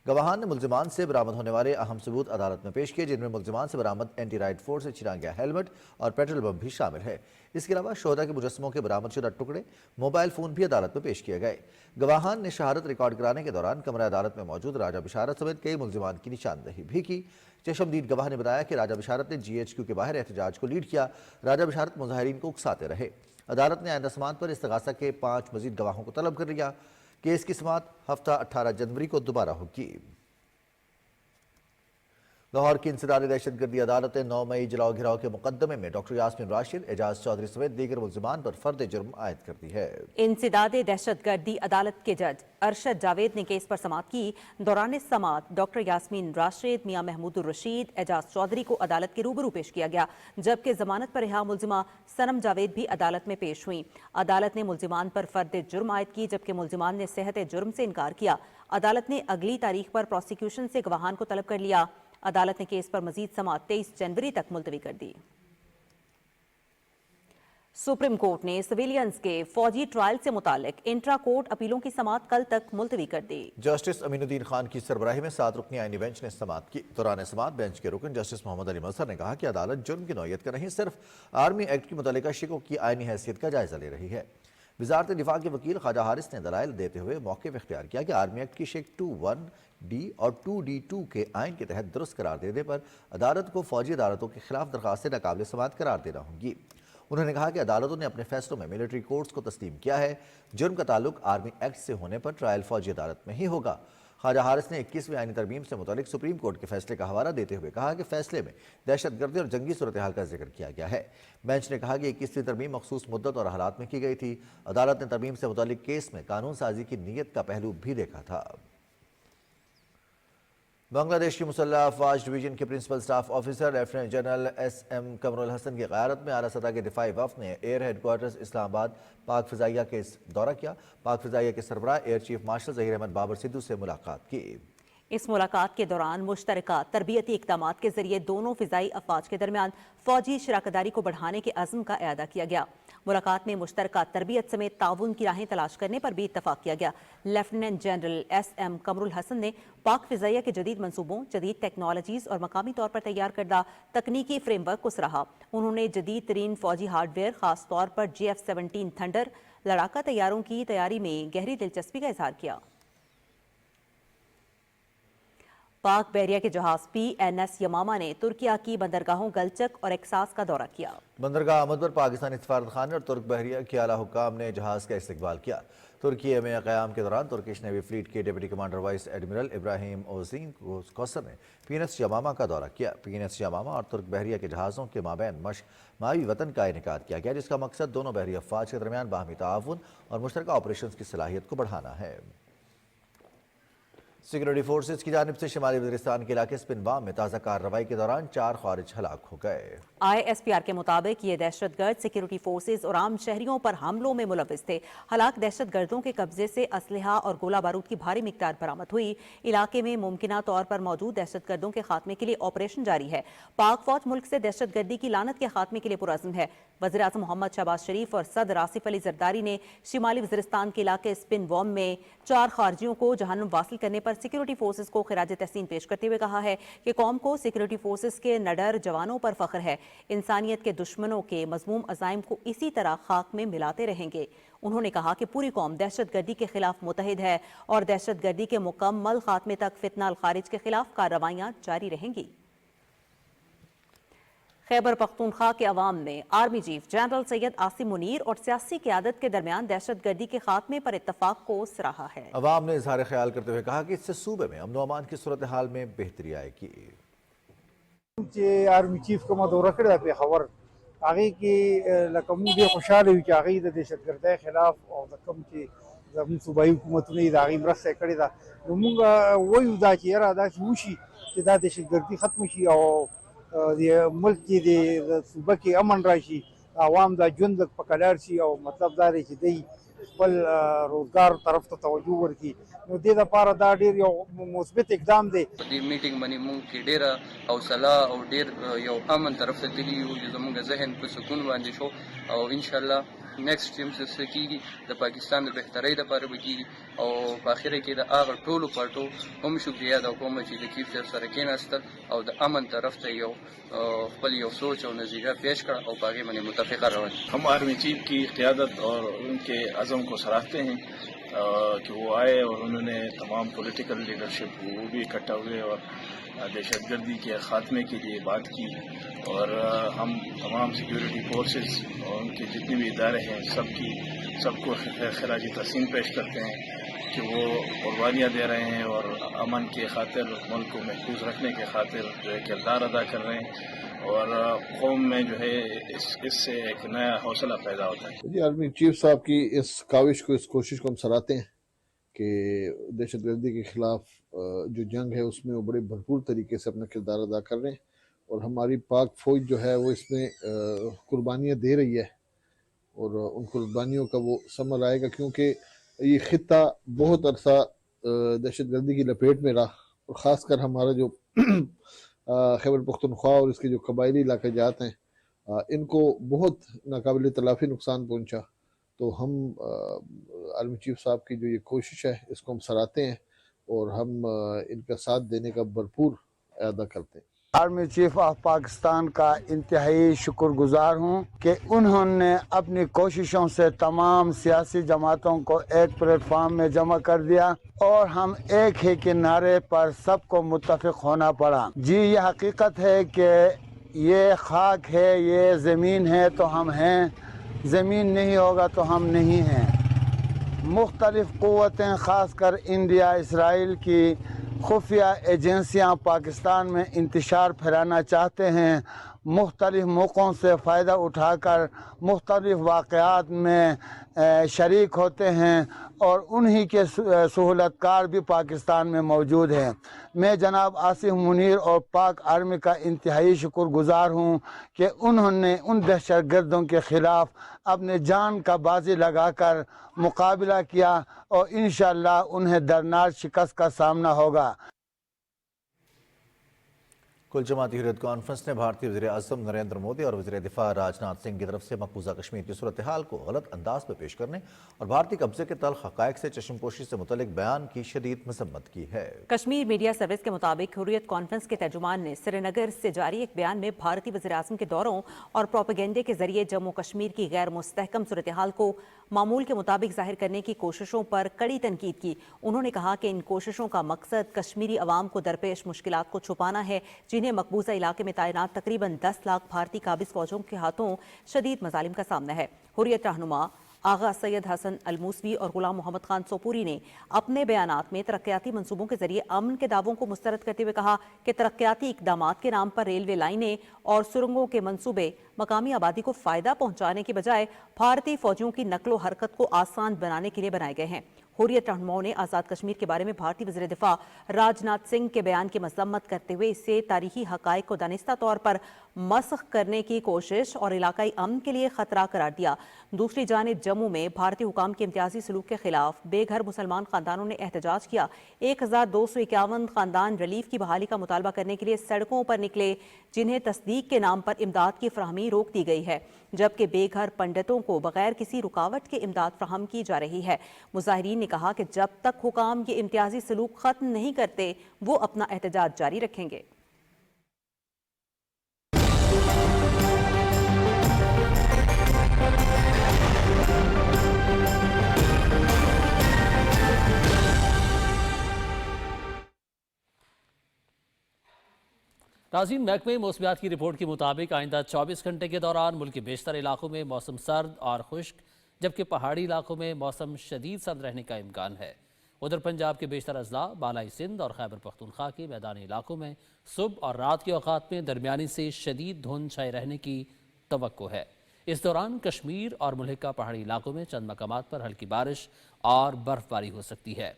गवाहान ने मुलजिमान से बरामद होने वाले अहम सबूत अदालत में पेश किए, जिनमें मुलजिमान से बरामद एंटी राइट फोर्स से छिना गया हेलमेट और पेट्रोल बम भी शामिल है। इसके अलावा शोहदा के मुजस्समों के बरामदशुदा टुकड़े, मोबाइल फोन भी अदालत में पेश किए गए। गवाहान ने शहादत रिकॉर्ड कराने के दौरान कमरा अदालत में मौजूद राजा बिशारत समेत कई मुलजिमान की निशानदही भी की। चशमदीद गवाह ने बताया कि राजा बिशारत ने GHQ के बाहर एहतजाज को लीड किया। राजा बिशारत मुजाहिरीन को उकसाते रहे। अदालत ने आइंदा समाअत पर इस्तगासा के 5 मजीद गवाहों को तलब कर लिया। केस की समाअत हफ्ता 18 जनवरी को दोबारा होगी। लाहौर की इंसदादी दहशतगर्दी अदालत ने 9 मई जलाओ घिराव के मुकदमे में डॉक्टर यास्मीन राशिद, एजाज चौधरी समेत दीगर मुल्जिमान पर फर्द जुर्म आयद कर दी है। इंसदादी दहशतगर्दी अदालत के जज अरशद जावेद ने केस पर समाअत की। दौरान समाअत डॉक्टर यास्मीन राशिद, मियां महमूदुर रशीद, एजाज चौधरी को अदालत के रूबरू पेश किया गया, जबकि जमानत पर रिहा मुल्जिमा सनम जावेद भी अदालत में पेश हुई। अदालत ने मुल्जिमान पर फर्द जुर्म आयद की, जबकि मुल्जिमान ने सेहत जुर्म से इनकार किया। अदालत ने अगली तारीख पर प्रोसिक्यूशन से गवाहान को तलब कर लिया। अदालत ने केस पर मजीद समाअत 23 जनवरी तक मुलतवी कर दी। सुप्रीम कोर्ट ने सिविलियंस के फौजी ट्रायल से मुतालिक इंट्रा कोर्ट अपीलों की समाअत कल तक मुलतवी कर दी। जस्टिस अमीनुद्दीन खान की सरबराही में 7 रुकनी आईनी बेंच ने समाअत की। दौरान समाअत बेंच के रुकन जस्टिस मोहम्मद अली मजहर ने कहा कि अदालत जुर्म की नौयत का नहीं, सिर्फ आर्मी एक्ट की मुतल्लिका शिकों की आईनी हैसियत का जायजा ले रही है। वजारत दिफा के वकील ख्वाजा हारिस ने दलाइल देते हुए मौके में इख्तियार किया कि आर्मी एक्ट की शिक 2(1)D और 2D(2) के आइन के तहत दुरुस्त करार देने पर अदालत को फौजी अदालतों के खिलाफ दरखास्तें नाकाबिल समाअत करार देना होंगी। उन्होंने कहा कि अदालतों ने अपने फैसलों में मिलिट्री कोर्ट्स को तस्लीम किया है। जुर्म का ताल्लुक आर्मी एक्ट से होने पर ट्रायल फौजी अदालत में ही होगा। ख्वाजा हारिस ने 21वीं आईनी तरमीम से मुतालिक सुप्रीम कोर्ट के फैसले का हवाला देते हुए कहा कि फैसले में दहशतगर्दी और जंगी सूरत हाल का जिक्र किया गया है। बेंच ने कहा कि 21वीं तरमीम मखसूस मुद्दत और हालात में की गई थी। अदालत ने तरमीम से मुतालिक केस में कानून साजी की नीयत का पहलू भी देखा था। बांग्लादेश की मुसल्लह अफवाज डिवीजन के principal staff officer lieutenant general SM Kamrul Hasan की क़यादत में आला सतह के दिफाई वफ़द ने एयर हेडक्वार्टर्स इस्लामाबाद पाक फ़िज़ाइया के दौरा किया। पाक फ़िज़ाइया के सरबराह air chief marshal Zaheer Ahmed Babar Sidhu से मुलाकात की। इस मुलाकात के दौरान मुश्तरका तरबियती इक़दामात के जरिए दोनों फ़िज़ाई अफवाज के दरमियान फ़ौजी शराकतदारी को बढ़ाने के अज़्म का इआदा किया गया। मुलाकात में मुश्तरका तरबियत समेत ताउन की राहें तलाश करने पर भी इत्तफ़ाक़ किया गया। Lieutenant general SM Kamrul Hasan ने पाक फ़िज़ाइया के जदीद मनसूबों, जदीद टेक्नोलॉजीज़ और मकामी तौर पर तैयार करदा तकनीकी फ्रेमवर्क को सराहा। उन्होंने जदीद तरीन फ़ौजी हार्डवेयर, ख़ास तौर पर GF-17 थंडर लड़ाका तैयारों की तैयारी में गहरी दिलचस्पी का इजहार किया। पाक बहरिया के जहाज PNS यमामा ने तुर्किया की बंदरगाहों गलचक और एक्सास का दौरा किया। बंदरगाह अहमद पर पाकिस्तानी सफारत खाने और तुर्क बहरिया के आला हुक्काम ने जहाज का इस्तकबाल किया। तुर्की में क़याम के दौरान तुर्किश नेवी फ्लीट के deputy commander vice admiral Ibrahim Ozen कौसर ने PNS यमामा का दौरा किया। PNS यमामा और तुर्क बहरिया के जहाज़ों के माबैन मश्क मावी वतन का इनेकाद किया गया, जिसका मकसद दोनों बहरी अफवाज के दरमियान बाहमी ताउन और मुश्तरका ऑपरेशन की सलाहियत को बढ़ाना है। सिक्योरिटी फोर्सेज की जानिब से शिमाली वज़ीरिस्तान के इलाके स्पिनवाम में ताज़ा कार्रवाई के दौरान 4 ख़ारिज हलाक हो गए। ISPR के मुताबिक ये दहशतगर्द सिक्योरिटी फोर्सेज और आम शहरियों पर हमलों में मुलव्विस थे। हलाक दहशतगर्दों के कब्जे से असलहा और गोला बारूद की भारी मिकदार बरामद हुई। इलाके में मुमकिना तौर पर मौजूद दहशतगर्दों के खात्मे के लिए ऑपरेशन जारी है। पाक फौज मुल्क से दहशतगर्दी की लानत के खात्मे के लिए पुरअज़्म है। वज़ीर आज़म मोहम्मद शहबाज शरीफ और सदर आसिफ अली जरदारी ने शिमाली वज़ीरिस्तान के इलाके स्पिनवाम में 4 खारजियों को जहन्नुम वासिल करने पर सिक्योरिटी फोर्सेज को खिराज तहसीन पेश करते हुए कहा है कि कौम को सिक्योरिटी फोर्सेज के नडर जवानों पर फख्र है। इंसानियत के दुश्मनों के मज़मूम अज़ाइम को इसी तरह खाक में मिलाते रहेंगे। उन्होंने कहा कि पूरी कौम दहशतगर्दी के खिलाफ मुतहिद है और दहशतगर्दी के मुकम्मल खात्मे तक फितना अल खारिज के खिलाफ कार्रवाइयां जारी रहेंगी। खैबर पख्तूनख्वा के अवाम ने army chief general Syed Asim Munir और सियासी क़यादत के दरमियान दहशतगर्दी के खात्मे पर इत्तफाक को सराहा है। अवाम ने इजहार ख्याल करते हुए कहा कि इससे सूबे में अमन अमान की सूरत हाल में बेहतरी आएगी। आर्मी चीफ को दौरा कर पेशावर आगे की लकम भी खुशहाल हुई आगे दहशतगर्दी के खिलाफ और लकम की जमीन सूबाई हुकूमत ने आगे मरस कड़ी था वही दहशतगर्दी खत्म शी और मुल्क की सूबा की अमन राशि आवाम दा जुन लग पकड़ार सी और मतलब दार दी पल रोजगार तरफ तो तवज्जो वर्की नो दे दा पारा दा ढेर यो मुस्बत इकदाम दे दी मीटिंग बनी मुंग की डेरा हौसला और ढेर यो अमन तरफ से दिली जो जमुंगा जहन पे सुकून बांधे शो और इंशाल्लाह نیکسټ ټیم څه کیږي د پاکستان د بهترۍ لپاره به کیږي او په اخره کې د هغه ټولو پارټو هم شکریه ادا کوم چې د چیف صاحب سره کېناستل او د امن طرف ته یو خپل یو سوچ او نظریه پیش کړ او په هغې باندې متفقه روان. ہم آرمی چیف کی قیادت اور ان کے عزم کو سراہتے ہیں کہ وہ آئے اور انہوں نے تمام پولیٹیکل لیڈرشپ وہ بھی اکٹھا ہوئے اور دہشت گردی کے خاتمے کے لیے بات کی. اور ہم تمام سیکیورٹی فورسز اور ان کے جتنے بھی ادارے ہیں سب کو خراج تحسین پیش کرتے ہیں کہ وہ قربانیاں دے رہے ہیں اور امن کے خاطر ملک کو محفوظ رکھنے کے خاطر جو ہے کردار ادا کر رہے ہیں اور قوم میں جو ہے اس سے ایک نیا حوصلہ پیدا ہوتا ہے. جی آرمی چیف صاحب کی اس کاوش کو اس کوشش کو ہم سراہتے ہیں کہ دہشت گردی کے خلاف جو جنگ ہے اس میں وہ بڑے بھرپور طریقے سے اپنا کردار ادا کر رہے ہیں اور ہماری پاک فوج جو ہے وہ اس میں قربانیاں دے رہی ہے اور ان قربانیوں کا وہ ثمر آئے گا کیونکہ یہ خطہ بہت عرصہ دہشت گردی کی لپیٹ میں رہا اور خاص کر ہمارا جو خیبر پختونخوا اور اس کے جو قبائلی علاقہ جات ہیں ان کو بہت ناقابل تلافی نقصان پہنچا. تو ہم آرمی چیف صاحب کی جو یہ کوشش ہے اس کو ہم سراہتے ہیں اور ہم ان کا ساتھ دینے کا بھرپور اعادہ کرتے ہیں. آرمی چیف آف پاکستان کا انتہائی شکر گزار ہوں کہ انہوں نے اپنی کوششوں سے تمام سیاسی جماعتوں کو ایک پلیٹ فارم میں جمع کر دیا اور ہم ایک ہی کے نعرے پر سب کو متفق ہونا پڑا. جی یہ حقیقت ہے کہ یہ خاک ہے یہ زمین ہے تو ہم ہیں, زمین نہیں ہوگا تو ہم نہیں ہیں. مختلف قوتیں خاص کر انڈیا اسرائیل کی خفیہ ایجنسیاں پاکستان میں انتشار پھیلانا چاہتے ہیں, مختلف موقعوں سے فائدہ اٹھا کر مختلف واقعات میں شریک ہوتے ہیں اور انہی کے سہولت کار بھی پاکستان میں موجود ہیں. میں جناب آصف منیر اور پاک آرمی کا انتہائی شکر گزار ہوں کہ انہوں نے ان دہشت گردوں کے خلاف اپنے جان کا بازی لگا کر مقابلہ کیا اور انشاءاللہ انہیں دردناک شکست کا سامنا ہوگا. کل جماعتی حریت کانفرنس نے بھارتی وزیر اعظم نریندر مودی اور وزیر دفاع راج ناتھ سنگھ کی طرف سے مقبوضہ کشمیر کی صورتحال کو غلط انداز میں پیش کرنے اور بھارتی قبضے کے تلخ حقائق سے چشم پوشی سے متعلق بیان کی شدید مذمت کی ہے. کشمیر میڈیا سروس کے مطابق حریت کانفرنس کے ترجمان نے سری نگر سے جاری ایک بیان میں بھارتی وزیر اعظم کے دوروں اور پروپیگنڈے کے ذریعے جموں کشمیر کی غیر مستحکم صورتحال کو معمول کے مطابق ظاہر کرنے کی کوششوں پر کڑی تنقید کی. انہوں نے کہا کہ ان کوششوں کا مقصد کشمیری عوام کو درپیش مشکلات کو چھپانا ہے جنہیں مقبوضہ علاقے میں تعینات تقریباً 10 لاکھ بھارتی قابض فوجوں کے ہاتھوں شدید مظالم کا سامنا ہے. حریت رہنما آغا سید حسن الموسوی اور غلام محمد خان سوپوری نے اپنے بیانات میں ترقیاتی منصوبوں کے ذریعے امن کے دعووں کو مسترد کرتے ہوئے کہا کہ ترقیاتی اقدامات کے نام پر ریلوے لائنیں اور سرنگوں کے منصوبے مقامی آبادی کو فائدہ پہنچانے کے بجائے بھارتی فوجیوں کی نقل و حرکت کو آسان بنانے کے لیے بنائے گئے ہیں. حریت رہنماؤں نے آزاد کشمیر کے بارے میں بھارتی وزیر دفاع راج ناتھ سنگھ کے بیان کی مذمت کرتے ہوئے اسے تاریخی حقائق کو دانستہ طور پر مسخ کرنے کی کوشش اور علاقائی امن کے لیے خطرہ قرار دیا. دوسری جانب جموں میں بھارتی حکام کے امتیازی سلوک کے خلاف بے گھر مسلمان خاندانوں نے احتجاج کیا. 1251 خاندان ریلیف کی بحالی کا مطالبہ کرنے کے لیے سڑکوں پر نکلے جنہیں تصدیق کے نام پر امداد کی فراہمی روک دی گئی ہے, جبکہ بے گھر پنڈتوں کو بغیر کسی رکاوٹ کے امداد فراہم کی جا رہی ہے. مظاہرین نے کہا کہ جب تک حکام یہ امتیازی سلوک ختم نہیں کرتے وہ اپنا احتجاج جاری رکھیں گے. ناظرین, محکمہ موسمیات کی رپورٹ کے مطابق آئندہ 24 گھنٹے کے دوران ملک کے بیشتر علاقوں میں موسم سرد اور خشک جبکہ پہاڑی علاقوں میں موسم شدید سرد رہنے کا امکان ہے. ادھر پنجاب کے بیشتر اضلاع, بالائی سندھ اور خیبر پختونخوا کے میدانی علاقوں میں صبح اور رات کے اوقات میں درمیانی سے شدید دھند چھائے رہنے کی توقع ہے. اس دوران کشمیر اور ملحقہ پہاڑی علاقوں میں چند مقامات پر ہلکی بارش اور برف باری ہو سکتی ہے.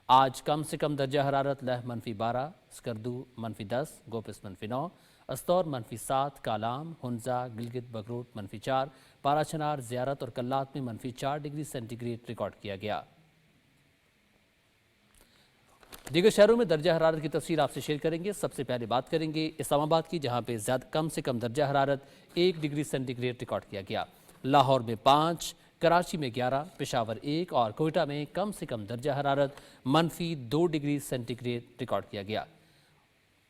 آج کم سے کم درجہ حرارت لہ -12, سکردو -10, گوپس -9, استور -7, کالام, ہنزا, گلگت بگروٹ -4, پارا چھنار, زیارت اور کلات میں -4 ڈگری سینٹی گریڈ ریکارڈ کیا گیا. دیگر شہروں میں درجہ حرارت کی تفصیل آپ سے شیئر کریں گے. سب سے پہلے بات کریں گے اسلام آباد کی, جہاں پہ کم سے کم درجہ حرارت 1 ڈگری سینٹی گریڈ ریکارڈ کیا گیا. لاہور میں 5, कराची में 11, पेशावर 1 और कोयटा में कम से कम दर्जा हरारत -2 डिग्री सेंटीग्रेड रिकॉर्ड किया गया।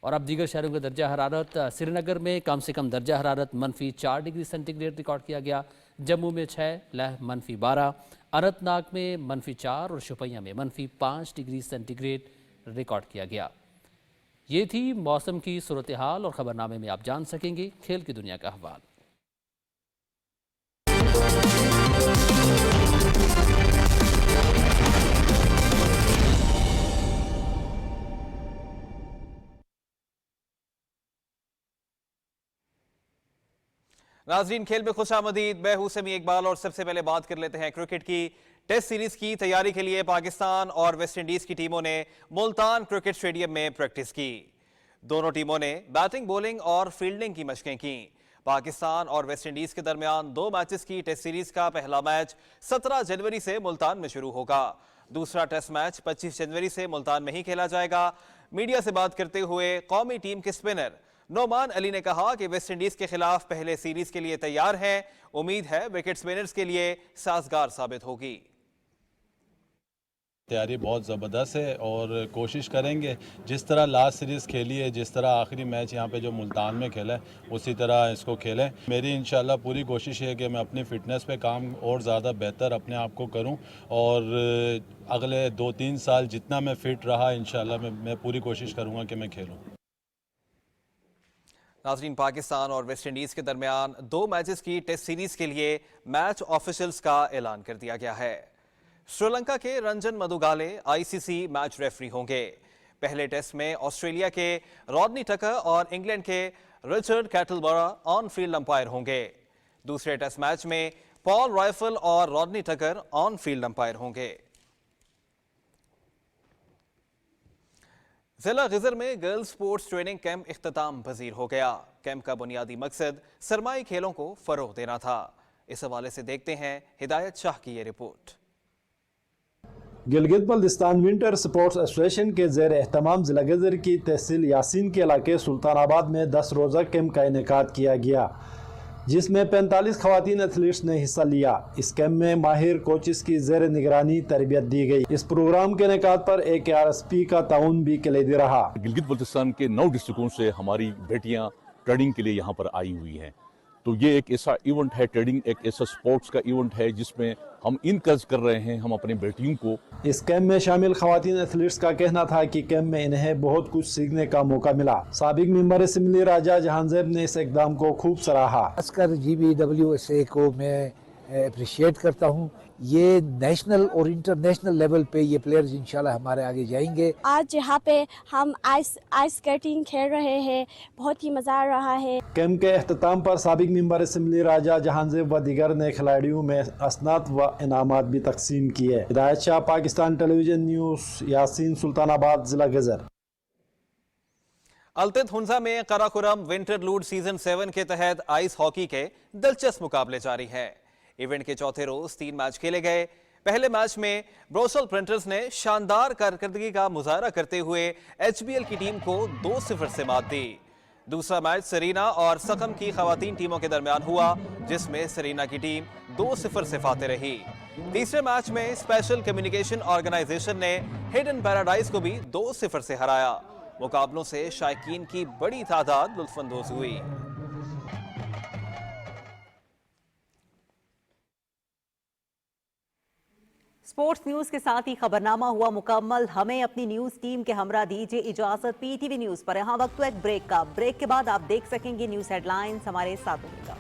और अब दीगर शहरों का दर्जा हरारत, श्रीनगर में कम से कम दर्जा हरारत -4 डिग्री सेंटीग्रेड रिकॉर्ड किया गया, जम्मू में 6, लह -12, अनंतनाग में -4 और शोपियां में -5 डिग्री सेंटीग्रेड रिकॉर्ड किया गया। ये थी मौसम की सूरत हाल और खबरनामे में आप जान सकेंगे खेल की दुनिया का अहवाल। नाजरीन, खेल में खुशामदीद। मैं हूं समी इकबाल और सबसे पहले बात कर लेते हैं क्रिकेट की। टेस्ट सीरीज की तैयारी के लिए पाकिस्तान और वेस्ट इंडीज की टीमों ने मुल्तान क्रिकेट स्टेडियम में प्रैक्टिस की। दोनों टीमों ने बैटिंग, बॉलिंग और फील्डिंग की मशकें की। पाकिस्तान और वेस्ट इंडीज के दरमियान 2 मैचेस की टेस्ट सीरीज का पहला मैच 17 जनवरी से मुल्तान में शुरू होगा। दूसरा टेस्ट मैच 25 जनवरी से मुल्तान में ही खेला जाएगा। मीडिया से बात करते हुए कौमी टीम के स्पिनर नोमान अली ने कहा कि वेस्ट इंडीज के खिलाफ पहले सीरीज के लिए तैयार हैं। उम्मीद है विकेट स्पिनर्स के लिए साजगार साबित होगी। तैयारी बहुत ज़बरदस्त है और कोशिश करेंगे जिस तरह लास्ट सीरीज़ खेली है, जिस तरह आखिरी मैच यहाँ पे जो मुल्तान में खेला है, उसी तरह इसको खेलें। मेरी इंशाल्लाह पूरी कोशिश है कि मैं अपनी फ़िटनेस पे काम और ज़्यादा बेहतर अपने आप को करूँ और अगले 2-3 साल जितना मैं फ़िट रहा इंशाल्लाह मैं पूरी कोशिश करूँगा कि मैं खेलूँ। नाज़रीन, पाकिस्तान और वेस्ट इंडीज़ के दरमियान 2 मैचेस की टेस्ट सीरीज़ के लिए मैच ऑफिशियल्स का ऐलान कर दिया गया है। श्रीलंका के रंजन मधुगाले आईसीसी मैच रेफरी होंगे। पहले टेस्ट में ऑस्ट्रेलिया के रॉडनी टकर और इंग्लैंड के रिचर्ड कैटलबरा ऑन फील्ड अंपायर होंगे। दूसरे टेस्ट मैच में पॉल राइफल और Rodney Tucker on field umpire होंगे। जिला गिजर में गर्ल्स स्पोर्ट्स ट्रेनिंग कैंप इख्तिताम पजीर हो गया। कैंप का बुनियादी मकसद सरमाई खेलों को फरोग देना था। इस हवाले से देखते हैं हिदायत शाह की ये report. Gilgit Baltistan winter sports association के ज़ेर एहतमाम जिला गिजर की तहसील यासीन के इलाके सुल्तानाबाद में 10 रोज़ा कैंप का इनेकाद किया गया, जिसमें 45 खवातीन एथलीट्स ने हिस्सा लिया। इस कैंप में माहिर कोचेस की ज़ेर निगरानी तरबियत दी गई। इस प्रोग्राम के इनेकाद पर AKRSP का ताउन भी कलीदी रहा। गिलगित बल्तिस्तान के 9 डिस्ट्रिक्टों से हमारी बेटियां ट्रेनिंग के लिए यहाँ पर आई हुई हैं। तो ये एक ऐसा इवेंट है, ट्रेडिंग एक ऐसा स्पोर्ट्स का इवेंट है जिसमें हम इनकरेज कर रहे हैं हम अपनी बेटियों को। इस कैंप में शामिल खवातीन एथलीट्स का कहना था कि कैंप में इन्हें बहुत कुछ सीखने का मौका मिला। साबिक मेंबर असेंबली राजा जहांजेब ने इस इकदाम को खूब सराहा। खासकर GBWSA को मैं अप्रिशिएट करता हूँ। ये नेशनल और इंटरनेशनल लेवल पे ये प्लेयर्स इंशाल्लाह हमारे आगे जाएंगे। आज यहाँ पे हम आइस स्केटिंग खेल रहे हैं, बहुत ही मजा आ रहा है। कैंप के अख्ताम पर साबिक मेंबर असेंबली राजा जहांजेब व दीगर ने खिलाड़ियों में असनाद व इनामात भी तकसीम किए। हिदायत शाह, पाकिस्तान टेलीविजन न्यूज़, यासीन, सुल्तानाबाद, जिला गिजर। अल्तित हुंजा में कराकुरम विंटर लूड सीजन 7 के तहत आइस हॉकी के दिलचस्प मुकाबले जारी हैं। इवेंट के चौथे रोज 3 मैच खेले गए। पहले मैच में ब्रोसल प्रिंटर्स ने शानदार कारकर्दगी का मुजाहरा करते हुए HBL की टीम को 2-0 से मात दी। दूसरा मैच सरीना और सकम की खवातीन टीमों के दरमियान हुआ, जिसमें सरीना की टीम 2-0 से फाते रही। तीसरे मैच में स्पेशल कम्युनिकेशन ऑर्गेनाइजेशन ने हिडन पैराडाइज को भी 2-0 से हराया। मुकाबलों से शायकीन की बड़ी तादाद लुत्फानंदोज हुई। स्पोर्ट्स न्यूज के साथ ही खबरनामा हुआ मुकम्मल। हमें अपनी न्यूज टीम के हमरा दीजिए इजाजत। PTV न्यूज पर यहाँ वक्त तो एक ब्रेक का। ब्रेक के बाद आप देख सकेंगे न्यूज हेडलाइंस। हमारे साथ होगा।